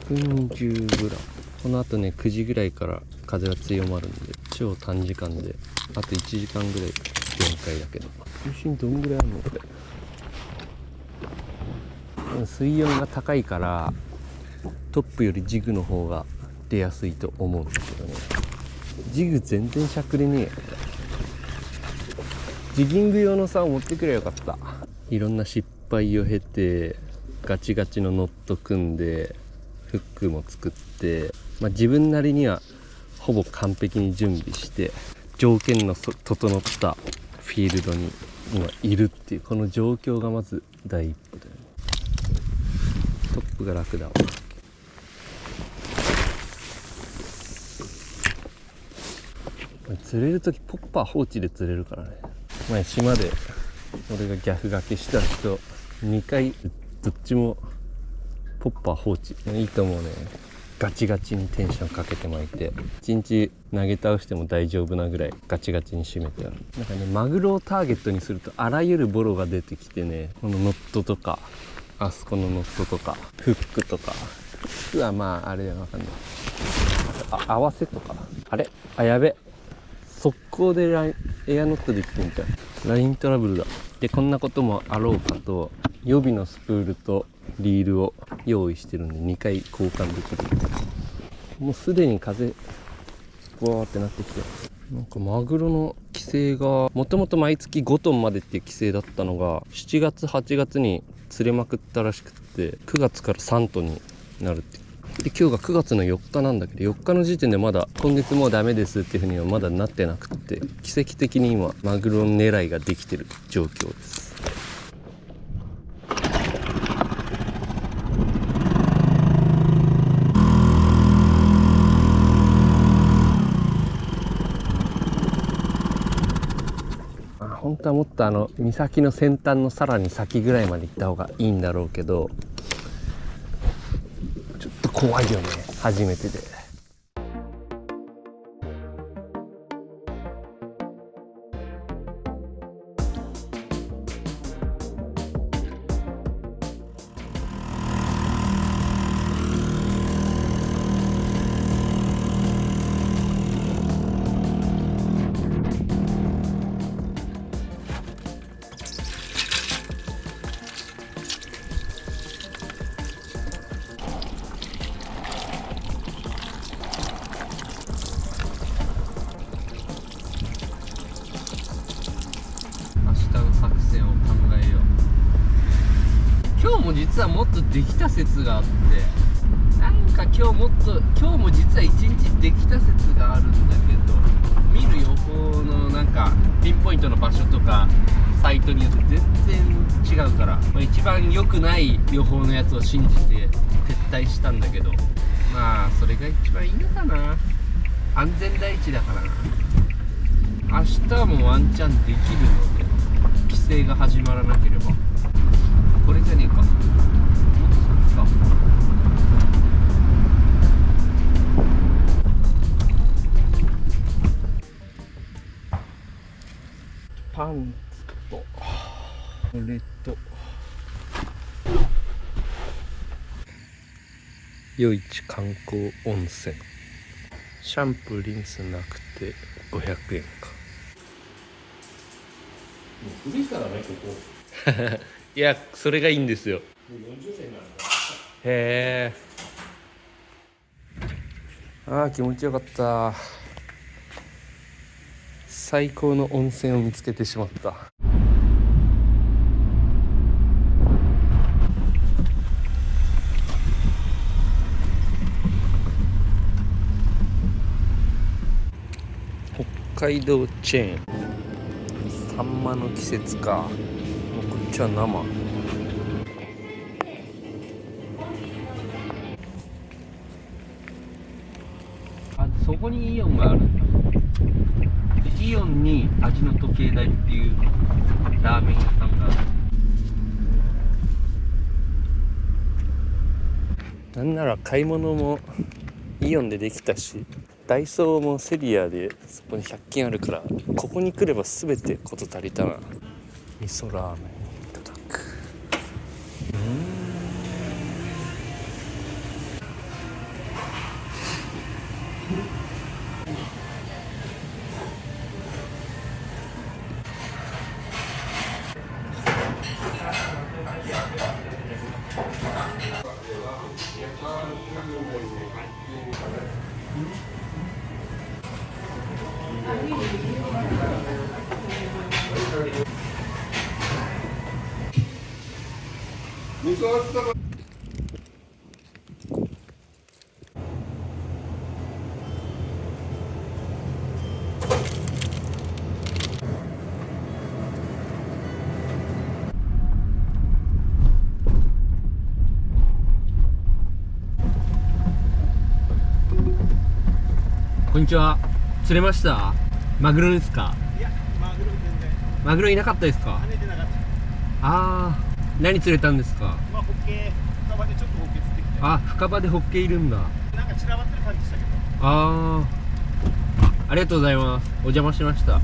120g。この後ね9時ぐらいから風が強まるんで超短時間であと1時間ぐらい限界だけど、中心どんぐらいあるのこれ。水温が高いからトップよりジグの方が出やすいと思うんですけどね。ジグ全然しゃくれねえよ。ジギング用の竿を持ってくればよかった。いろんな失敗を経てガチガチのノット組んでフックも作って、自分なりにはほぼ完璧に準備して条件の整ったフィールドに今いるっていうこの状況がまず第一歩だよね。トップが楽だわ。釣れるときポッパー放置で釣れるからね。前島で俺が逆掛けした人2回どっちもポッパー放置いいと思うね。ガチガチにテンションかけて巻いて1日投げ倒しても大丈夫なぐらいガチガチに締めてある。なんかねマグロをターゲットにするとあらゆるボロが出てきてね、このノットとかあそこのノットとかフックとかフはあれわかんない、合わせとかやべ速攻でエアノットできてみたい。ライントラブルだ。でこんなこともあろうかと予備のスプールとリールを用意してるんで2回交換できる。もうすでに風ボワーってなってきて、なんかマグロの規制がもともと毎月5トンまでっていう規制だったのが7月8月に釣れまくったらしくって9月から3トンになるって。で今日が9月の4日なんだけど4日の時点でまだ今月もうダメですっていうふうにはまだなってなくって奇跡的に今マグロの狙いができてる状況です。本当はもっと岬の先端のさらに先ぐらいまで行った方がいいんだろうけどちょっと怖いよね、初めてで。今日も実はもっとできた説があって、なんか今日も実は一日できた説があるんだけど、見る予報のなんかピンポイントの場所とかサイトによって全然違うから、一番良くない予報のやつを信じて撤退したんだけど、まあそれが一番いいのかな。安全第一だからな。明日もワンチャンできるので、規制が始まらなければ。これじゃねえか、もっと先か。パンツとこれと夜市観光温泉、シャンプーリンスなくて500円か。古いからねここ。いやそれがいいんですよ。もう40年なんだ。へえ。ああ気持ちよかった。最高の温泉を見つけてしまった。北海道チェーン、サンマの季節か。もうこっちは生。あ、そこにイオンがあるんだ。イオンに味の時計台っていうラーメン屋さんがある。なんなら買い物もイオンでできたし、ダイソーもセリアでそこに100均あるから、ここに来れば全て事足りたな。味噌ラーメンいただく。こんにちは。釣れました？マグロですか？いや、マグロ全然。マグロいなかったですか？跳ねてなかった。ああ、何釣れたんですか？まあ、ホッケー、深場でちょっとホッケー釣ってきて。あ、深場でホッケいるんだ。なんか散らばってる感じしたけど。ありがとうございます。お邪魔しました。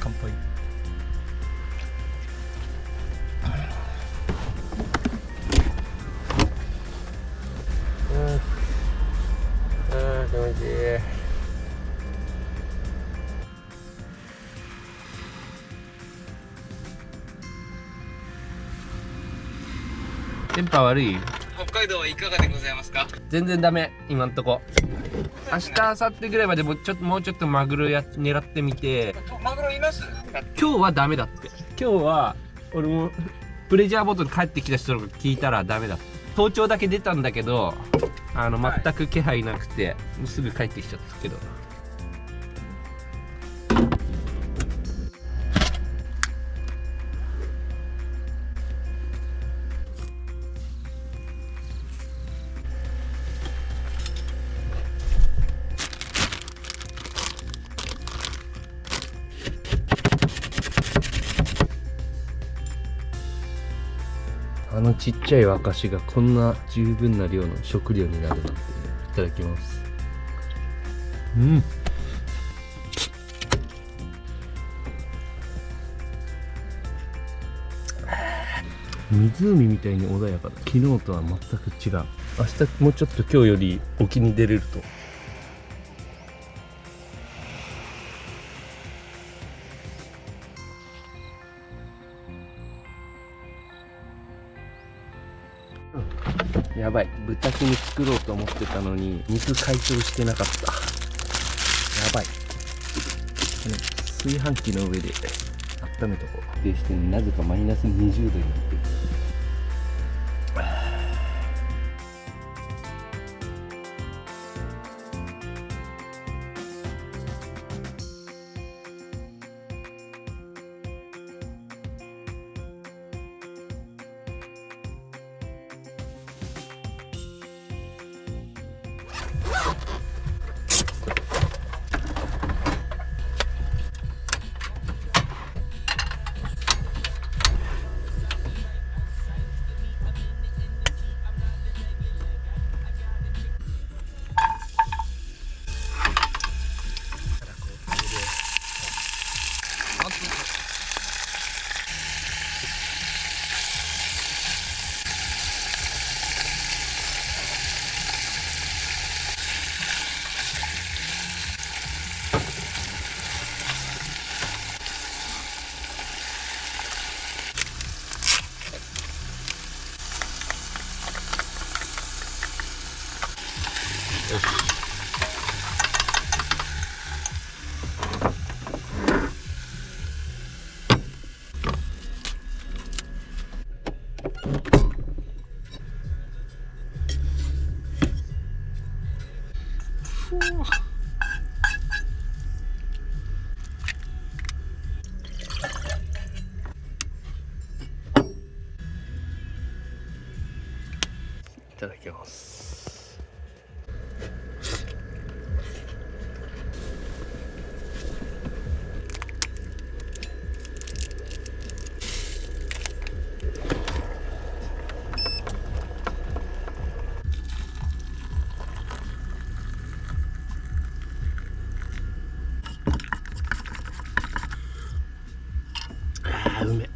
乾杯。気持ちいい。電波悪い？北海道はいかがでございますか？全然ダメ、今んとこ。明日、明後日ぐらいまでもうちょっとマグロ狙ってみて。マグロいます？今日はダメだって。今日は俺もプレジャーボートで帰ってきた人が聞いたらダメだって。早朝だけ出たんだけど、全く気配なくて、もうすぐ帰ってきちゃったけど。あのちっちゃい赤しがこんな十分な量の食料になるなんてね。いただきます。湖みたいに穏やかだ。昨日とは全く違う。明日もうちょっと今日より沖に出れると。やばい、豚キム作ろうと思ってたのに肉解凍してなかった。やばい。炊飯器の上で温めとこう。でしてなぜかマイナス20度になってる。いただきます。うめえ。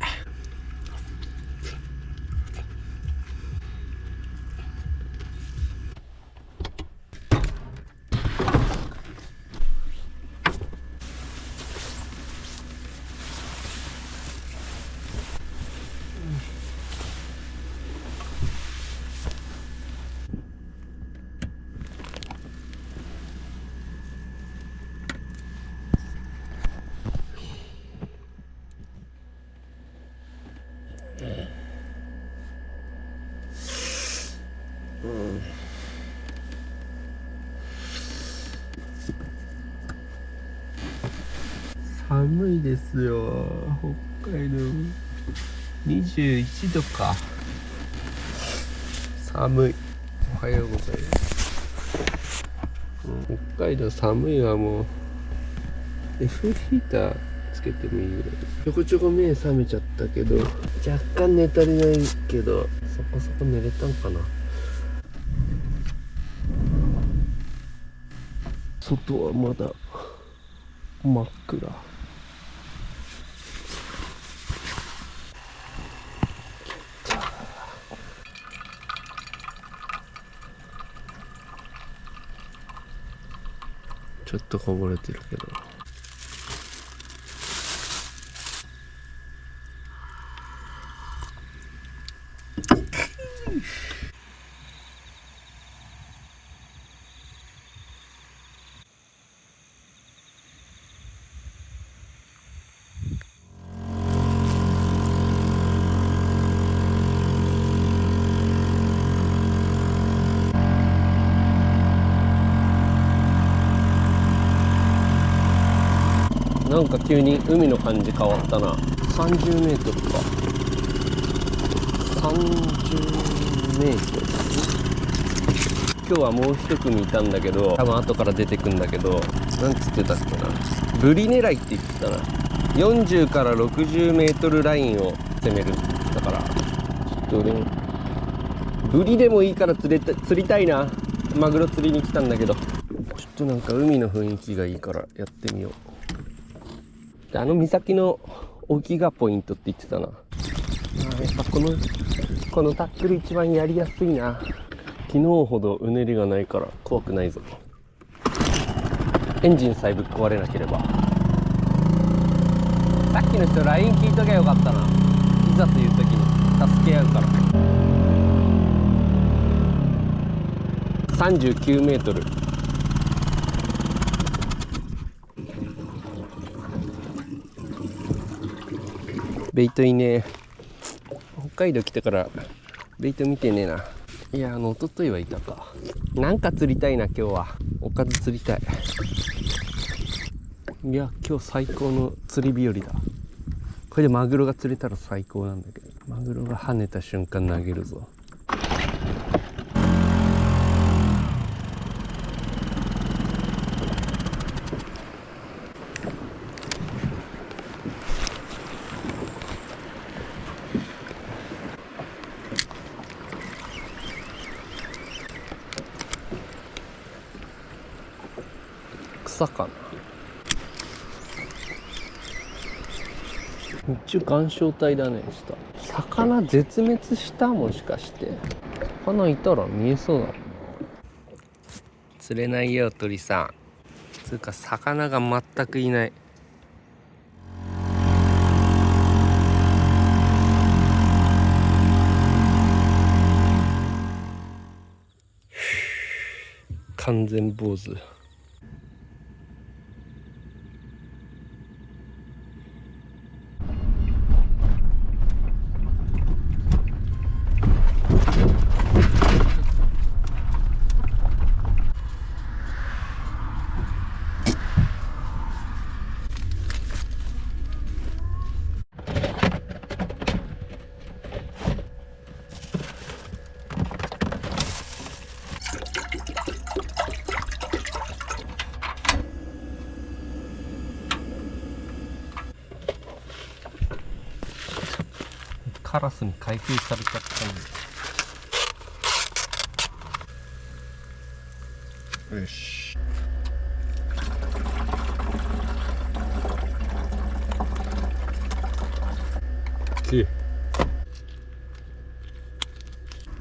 寒いですよ、北海道。21度か。寒い。おはようございます。北海道寒いわ。もうFヒーターつけてもいいぐらい。ちょこちょこ目覚めちゃったけど、若干寝足りないけど、そこそこ寝れたんかな。外はまだ真っ暗。ちょっとこぼれてるけど。なんか急に海の感じ変わったな。30メートルか。30メートル。今日はもう一組いたんだけど、多分後から出てくんだけど、なんつってたっけな。ブリ狙いって言ってたな。40から60メートルラインを攻める。だからとでもブリでもいいから釣りたいな。マグロ釣りに来たんだけど、ちょっとなんか海の雰囲気がいいからやってみよう。で岬の沖がポイントって言ってたな。やっぱこのタックル一番やりやすいな。昨日ほどうねりがないから怖くないぞ。エンジンさえぶっ壊れなければ。さっきの人 LINE 聞いときゃよかったな。いざという時に助け合うから。39メートル。ベイトいねえ。北海道来てからベイト見てねえな。いや、一昨日はいたか。なんか釣りたいな今日は。おかず釣りたい。いや、今日最高の釣り日和だ。これでマグロが釣れたら最高なんだけど、マグロが跳ねた瞬間投げるぞ。草かな。日中岩礁帯だね。魚絶滅した？もしかして魚いたら見えそうだもん。釣れないよ鳥さん。つうか魚が全くいない。完全坊主。カラスに開封されちゃったんで。よし。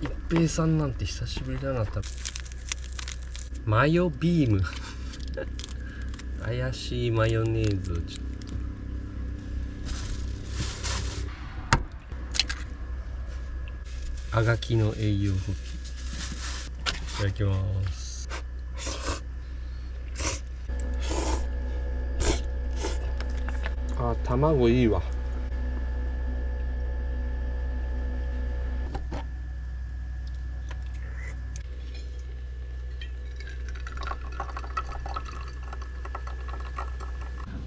一平さんなんて久しぶりだな。多分マヨビーム怪しいマヨネーズをちょっと。あがきの栄養補給。いただきます。あ、卵いいわ。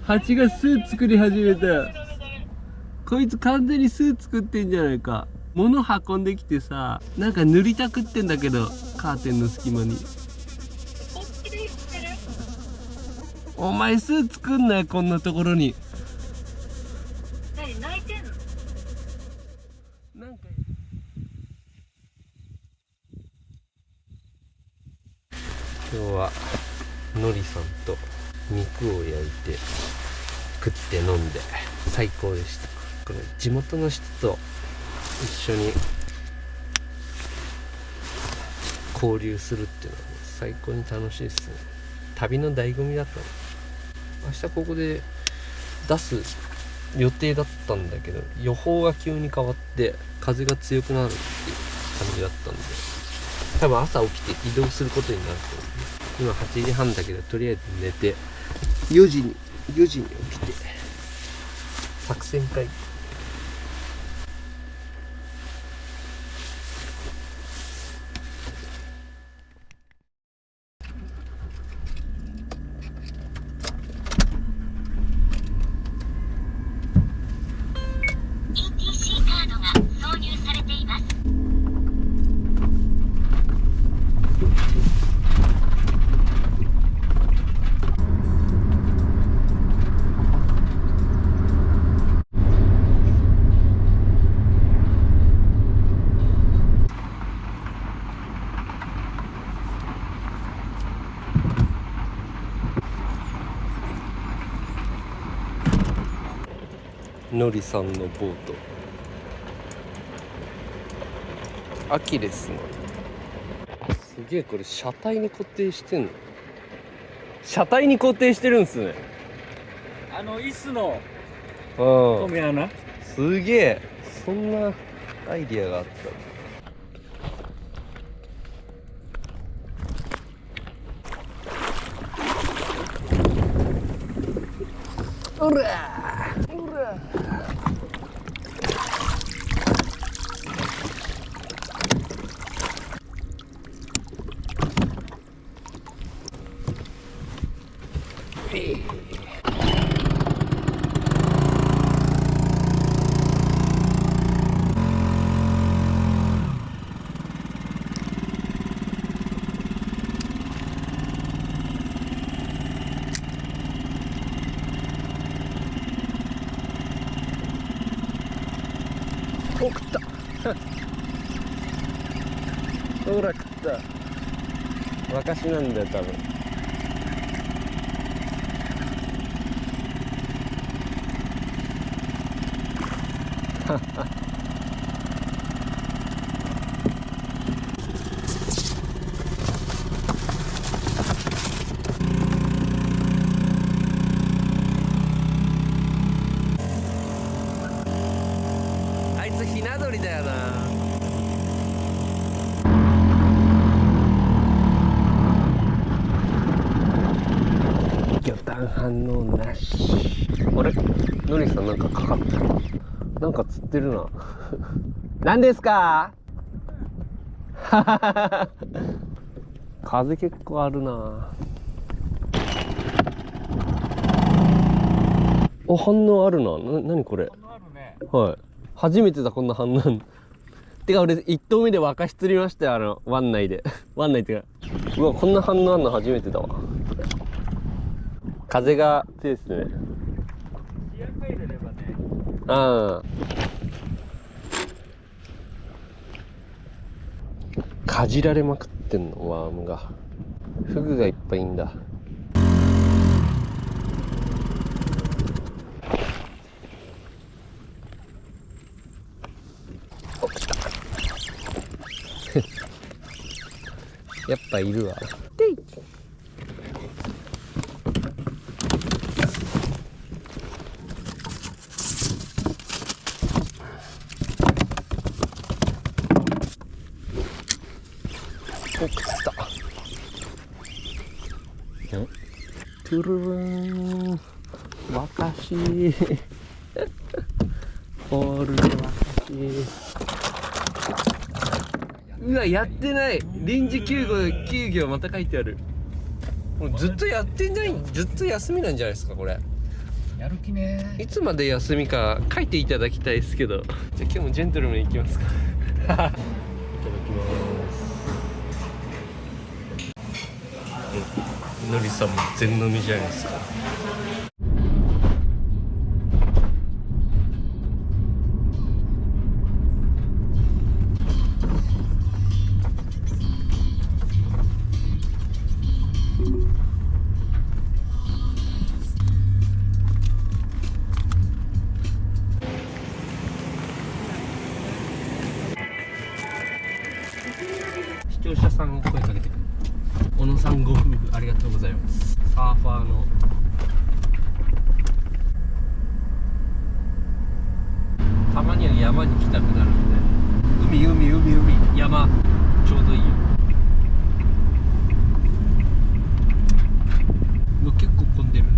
蜂が巣作り始めたよ。こいつ完全に巣作ってんじゃないか。物運んできてさ、なんか塗りたくってんだけど、カーテンの隙間に。お前巣作んなよ、こんなところに。何泣いてんの？なんか今日はのりさんと肉を焼いて食って飲んで最高でした。この地元の人と一緒に交流するっていうのは最高に楽しいですね。旅の醍醐味だったの。明日ここで出す予定だったんだけど、予報が急に変わって風が強くなるっていう感じだったんで、多分朝起きて移動することになると思う。今8時半だけど、とりあえず寝て4時に起きて作戦会議。のりさんのボート、アキレスの。すげえ、これ車体に固定してんの。車体に固定してるんすね。椅子のうん、米穴。すげえ、そんなアイディアがあった。うらーうらお、食ったほら食った若しなんだよ多分。あいつひな鳥だよな。魚探反応なし。あれ、のりさんなんかかかった。なんか釣ってるな。何ですか？風結構あるな。お、反応あるな。何これ。はい。初めてだ、こんな反応。てか俺1投目で沸かし釣りましたよ、湾内で。湾内ってか、うわ、こんな反応あんの初めてだわ。風が強いですね。ああ、かじられまくってんの、ワームが。フグがいっぱいいんだ。お、来た。やっぱいるわ。お、来た。トゥルルーン、若しい。ホールで若しい。うわ、やってない。臨時休業また書いてある。もうずっとやってんじゃない、ずっと休みなんじゃないですかこれ。やる気ね。いつまで休みか書いていただきたいですけど。じゃあ今日もジェントルマンいきますか。いただきます。のりさんも全飲みじゃないですか。視聴者さんが声かけてくる。小野さんご夫婦ありがとうございます。サーファーのたまには山に来たくなるんで、海山ちょうどいいよ。うわ、結構混んでるね。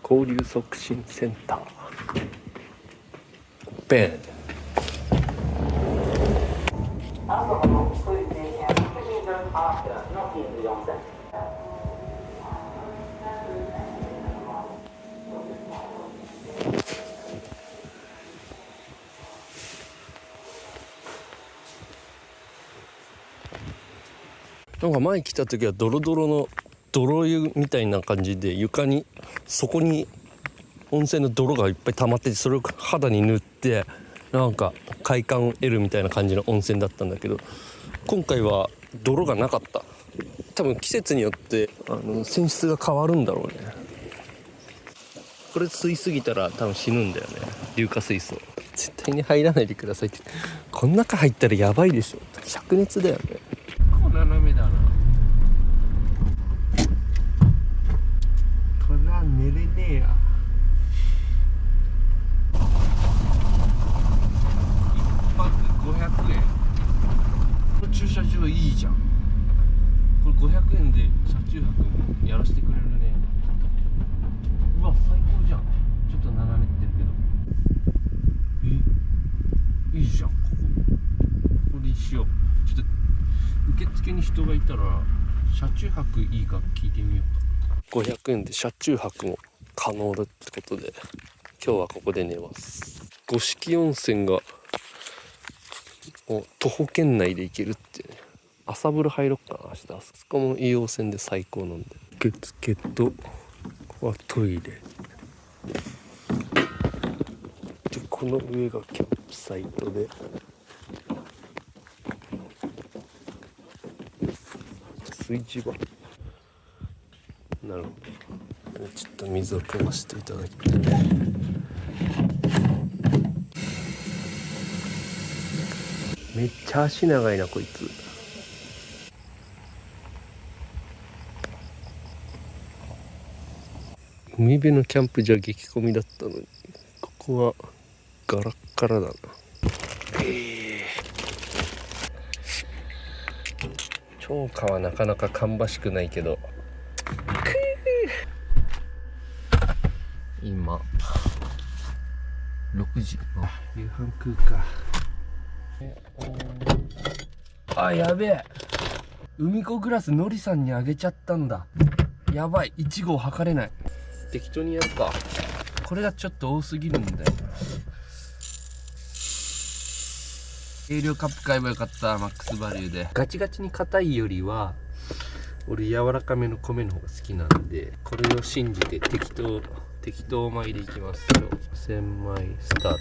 交流促進センターベン。なんか前来た時はドロドロの泥湯みたいな感じで、床にそこに温泉の泥がいっぱい溜まってて、それを肌に塗ってなんか快感を得るみたいな感じの温泉だったんだけど、今回は泥がなかった。多分季節によって泉質が変わるんだろうね。これ吸いすぎたら多分死ぬんだよね、硫化水素。絶対に入らないでくださいって。この中入ったらやばいでしょ、灼熱だよね。こんな斜めだな。これは寝れねえや。1泊500円。この駐車場いいじゃん。これ500円で車中泊もやらせてくれるね。うわ最高じゃん。ちょっと斜めってるけど、いいじゃん。ここにしよう。ちょっと受付に人がいたら車中泊いいか聞いてみようか。500円で車中泊も可能だってことで、今日はここで寝ます。五色温泉がもう徒歩圏内で行けるってね。朝風呂入ろっかな明日。あそこも硫黄泉で最高なんで。受付とここはトイレで、この上がキャンプサイトで、炊事場。なるほど。ちょっと水を汲ませていただきたい。めっちゃ足長いなこいつ。海辺のキャンプじゃ激混みだったのに、ここはガラッガラだな。超過はなかなか芳しくないけど、今6時。夕飯食うか。あ、やべえ、海子グラスのりさんにあげちゃったんだ。やばい、1合測れない。適当にやるか。これがちょっと多すぎるんだよな。軽量カップ買えばよかった。マックスバリューで。ガチガチに硬いよりは俺柔らかめの米の方が好きなんで、これを信じて適当米でいきますよ。1000枚スタート。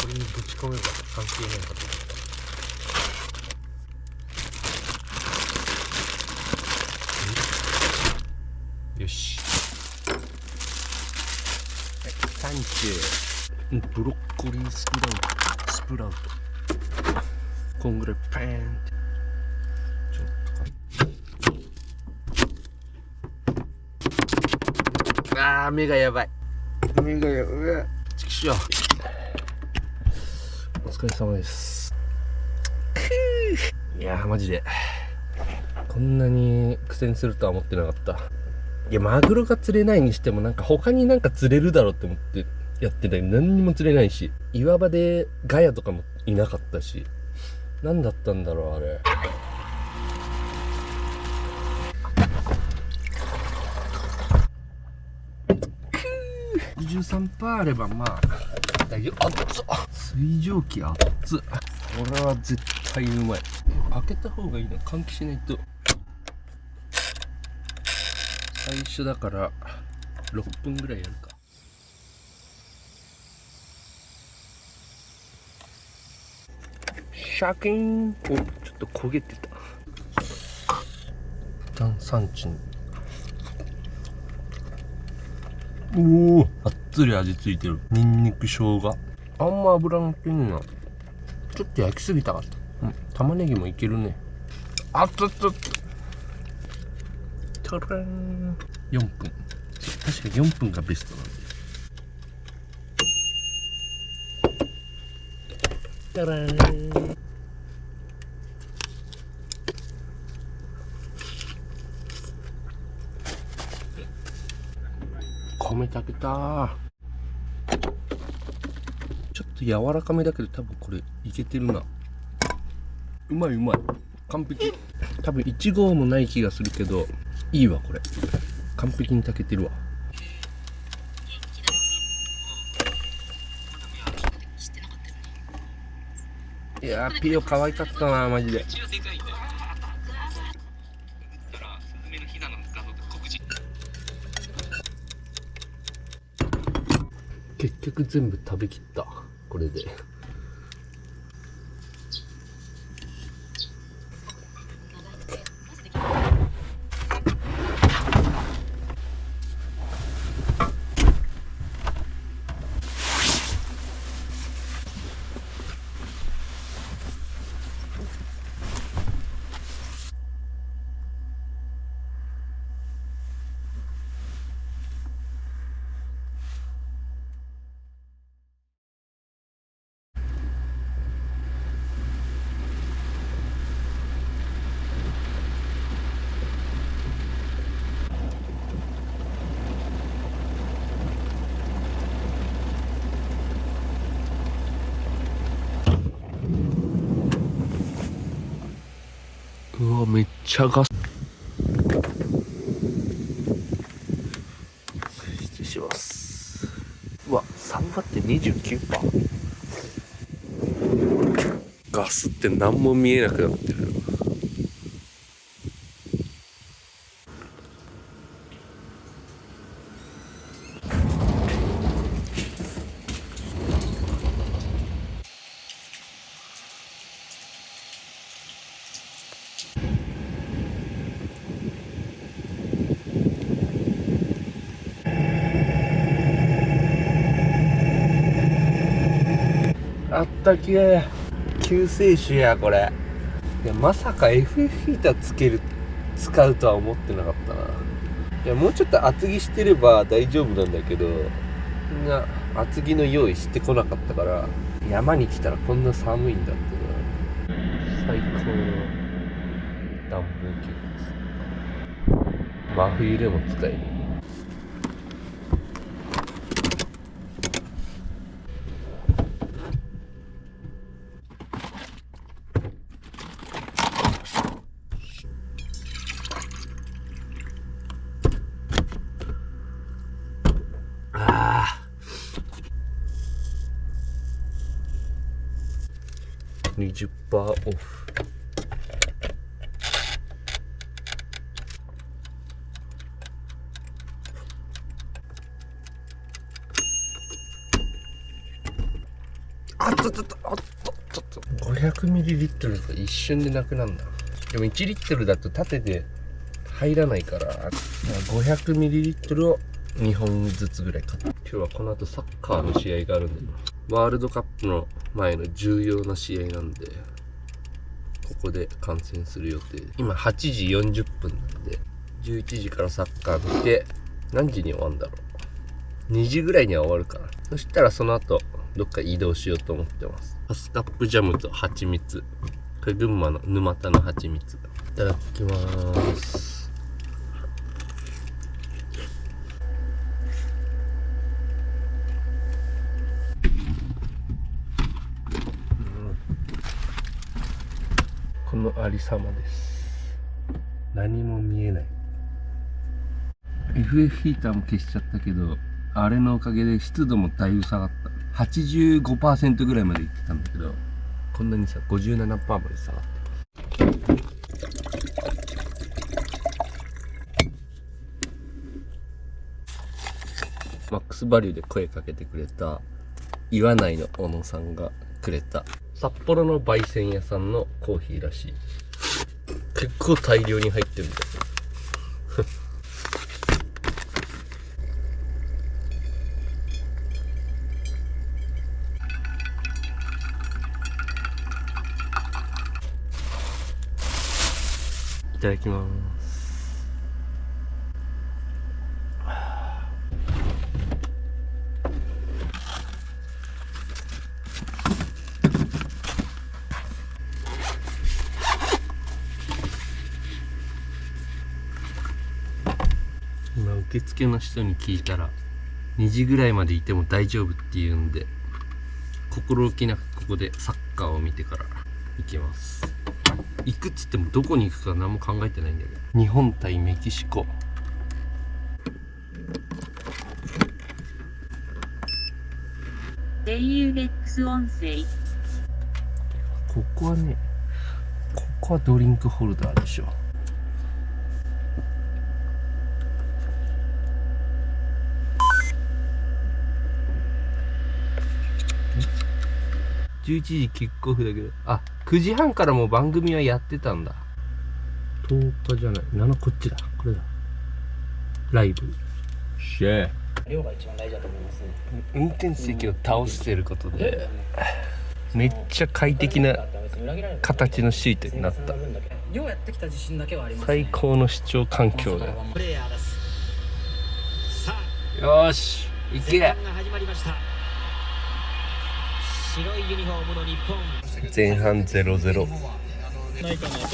これにぶち込めば関係ないかと思った。よし、サンキュー。ブロッコリースプラウトこんぐらいパーンって。ちょっとあー、目がやばい。目がやばい。ちくしょう。お疲れ様です。いやーマジでこんなに苦戦するとは思ってなかった。いや、マグロが釣れないにしてもなんか他になんか釣れるだろうって思ってやってたけど、何にも釣れないし、岩場でガヤとかもいなかったし、何だったんだろうあれ。13% あればまあ大丈夫。あっつ、水蒸気あっつ。これは絶対うまい。開けた方がいいな、換気しないと。最初だから6分ぐらいやるか。シャキーン。お、ちょっと焦げてた。一旦産地に。おお、がっつり味ついてる。ニンニク生姜、あんま油乗ってんな。ちょっと焼きすぎたかった。玉ねぎもいけるね。あっつっつっとらーん。4分。確か4分がベストなんで。たらーん。米炊けたー。ちょっと柔らかめだけど多分これいけてるな。うまいうまい、完璧。多分1合もない気がするけどいいわ、これ完璧に炊けてるわ。いやー、ピヨ可愛かったな、マジで。結局全部食べきった、これで。うわ、めっちゃガス。失礼します。うわ、酸化って 29%。ガスって何も見えなくなってる。あったけえ、救世主やこれ。いや、まさか FF ヒーター使うとは思ってなかったな。いや、もうちょっと厚着してれば大丈夫なんだけど、みんな厚着の用意してこなかったから、山に来たらこんな寒いんだってな。最高の暖房器具です。真冬でも使える。20% オフ。あっとっとっと、あっとっとっと。500ml が一瞬でなくなるんだ。でも1リットルだと縦で入らないから、500ml を2本ずつぐらい買った。今日はこの後サッカーの試合があるんで、ワールドカップの前の重要な試合なんで、ここで観戦する予定。今8時40分なんで、11時からサッカー見て、何時に終わるんだろう。2時ぐらいには終わるかな。そしたらその後どっか移動しようと思ってます。ハスカップジャムと蜂蜜。これ群馬の沼田の蜂蜜。いただきまーす。このありさまです。何も見えない。 FF ヒーターも消しちゃったけど、あれのおかげで湿度もだいぶ下がった。 85% ぐらいまでいってたんだけど、こんなにさ 57% まで下がってます。マックスバリューで声かけてくれた岩内の小野さんがくれた札幌の焙煎屋さんのコーヒーらしい。結構大量に入ってるんだよ。いただきます。今受付の人に聞いたら2時ぐらいまでいても大丈夫っていうんで、心置きなくここでサッカーを見てから行きます。行くっつってもどこに行くか何も考えてないんだけど。日本対メキシコ。JUX 音声。こここはね、ここはドリンクホルダーでしょ。11時キックオフだけど、あ、9時半からもう番組はやってたんだ。10日じゃない、こっちだ、これだ。ライブ。シェー。量が一番大事だと思いますね。運転席を倒してることで、めっちゃ快適な形のシートになった。量やってきた自信だけはありますね。最高の視聴環境だよ。プレイヤーです。さあ、よーし、行け。前半が始まりました。白いユニフォームの日本。前半 0-0。ないかなと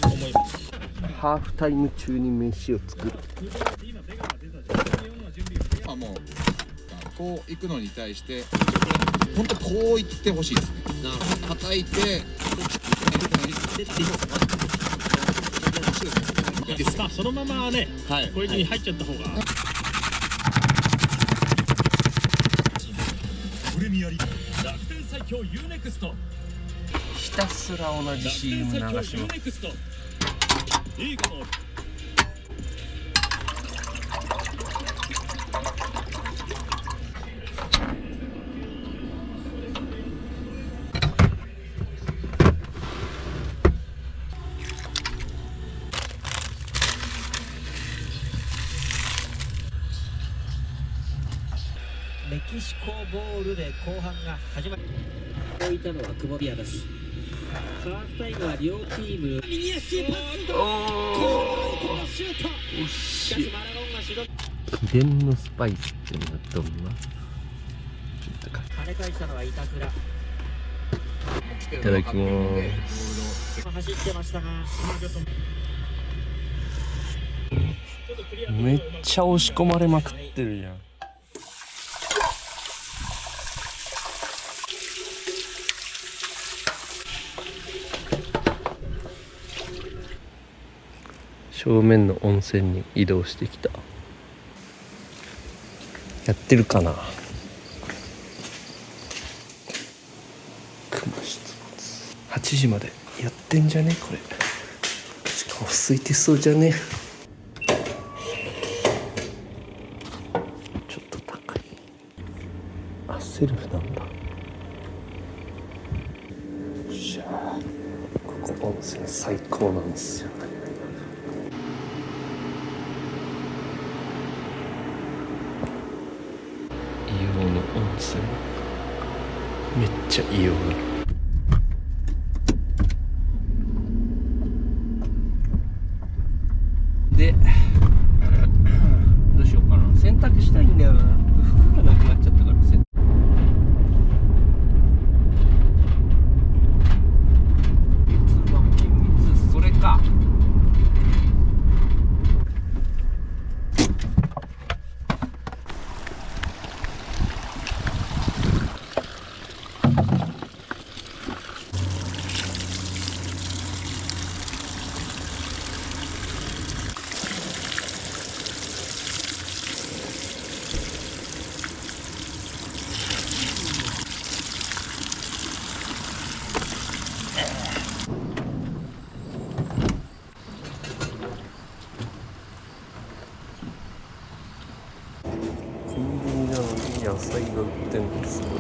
は思います。ハーフタイム中に飯を作る。もうこう行くのに対して本当こう行ってほしいですね。叩いてそのままね、これに入っちゃった方が。プレミアリーグ楽天最強 UNEXT。ひたすら同じ CM 流します。メキシコボールで後半が始まり、置いたのは久保ディアです。ハーフタイムは両チーム右足パスとシュート。しかしマラロンが主導。秘伝のスパイスっていうのはどんな？跳ね返したのは板倉。いただきます。走ってましたが、めっちゃ押し込まれまくってるじゃん。正面の温泉に移動してきた。やってるかな。熊出没。8時までやってんじゃねこれ。しかも空いてそうじゃね。ちょっと高い。あ、セルフなんだ。よっしゃ。ここ温泉最高なんですよね。硫黄の温泉めっちゃ硫黄。でどうしようかな。洗濯したいんだよな。服がなくなっちゃったから洗濯。月は厳密。それか。コンビニなのに野菜が売ってんのすごい。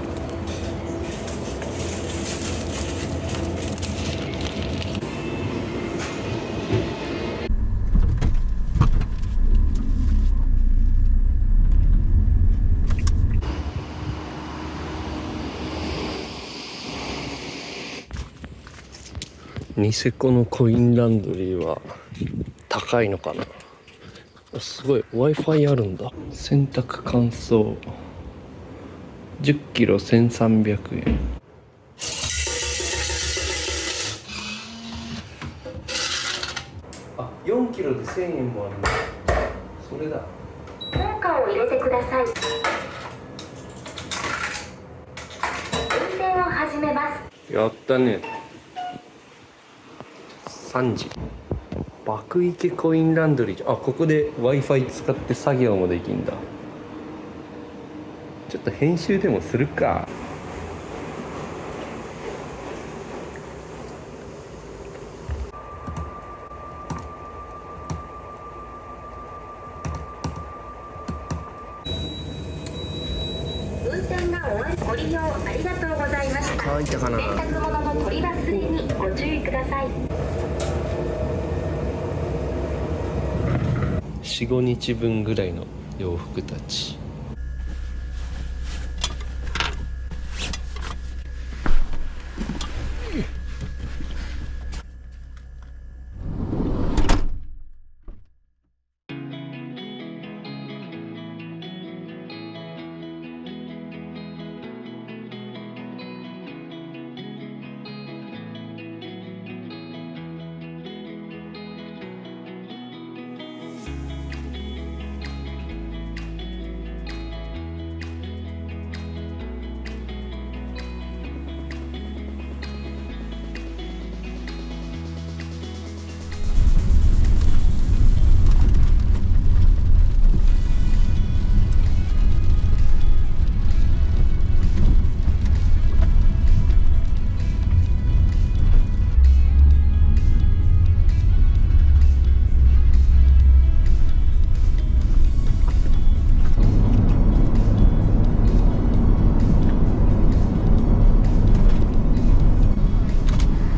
ニセコのコインランドリーは高いのかな。すごい Wi-Fi あるんだ。洗濯乾燥10キロ1300円。あ、4キロで1000円もあるんだ。それだ。効果を入れてください。運転を始めます。やったね。3時。爆池コインランドリー。あ、ここで Wi-Fi 使って作業もできんだ。ちょっと編集でもするか。乾いたかな。洗濯物の取り忘れにご注意ください。4、5日分ぐらいの洋服たち。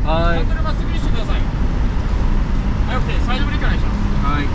ハンドルまっすぐにしてください。はい、OK。サイドブレーキお願いします。はい。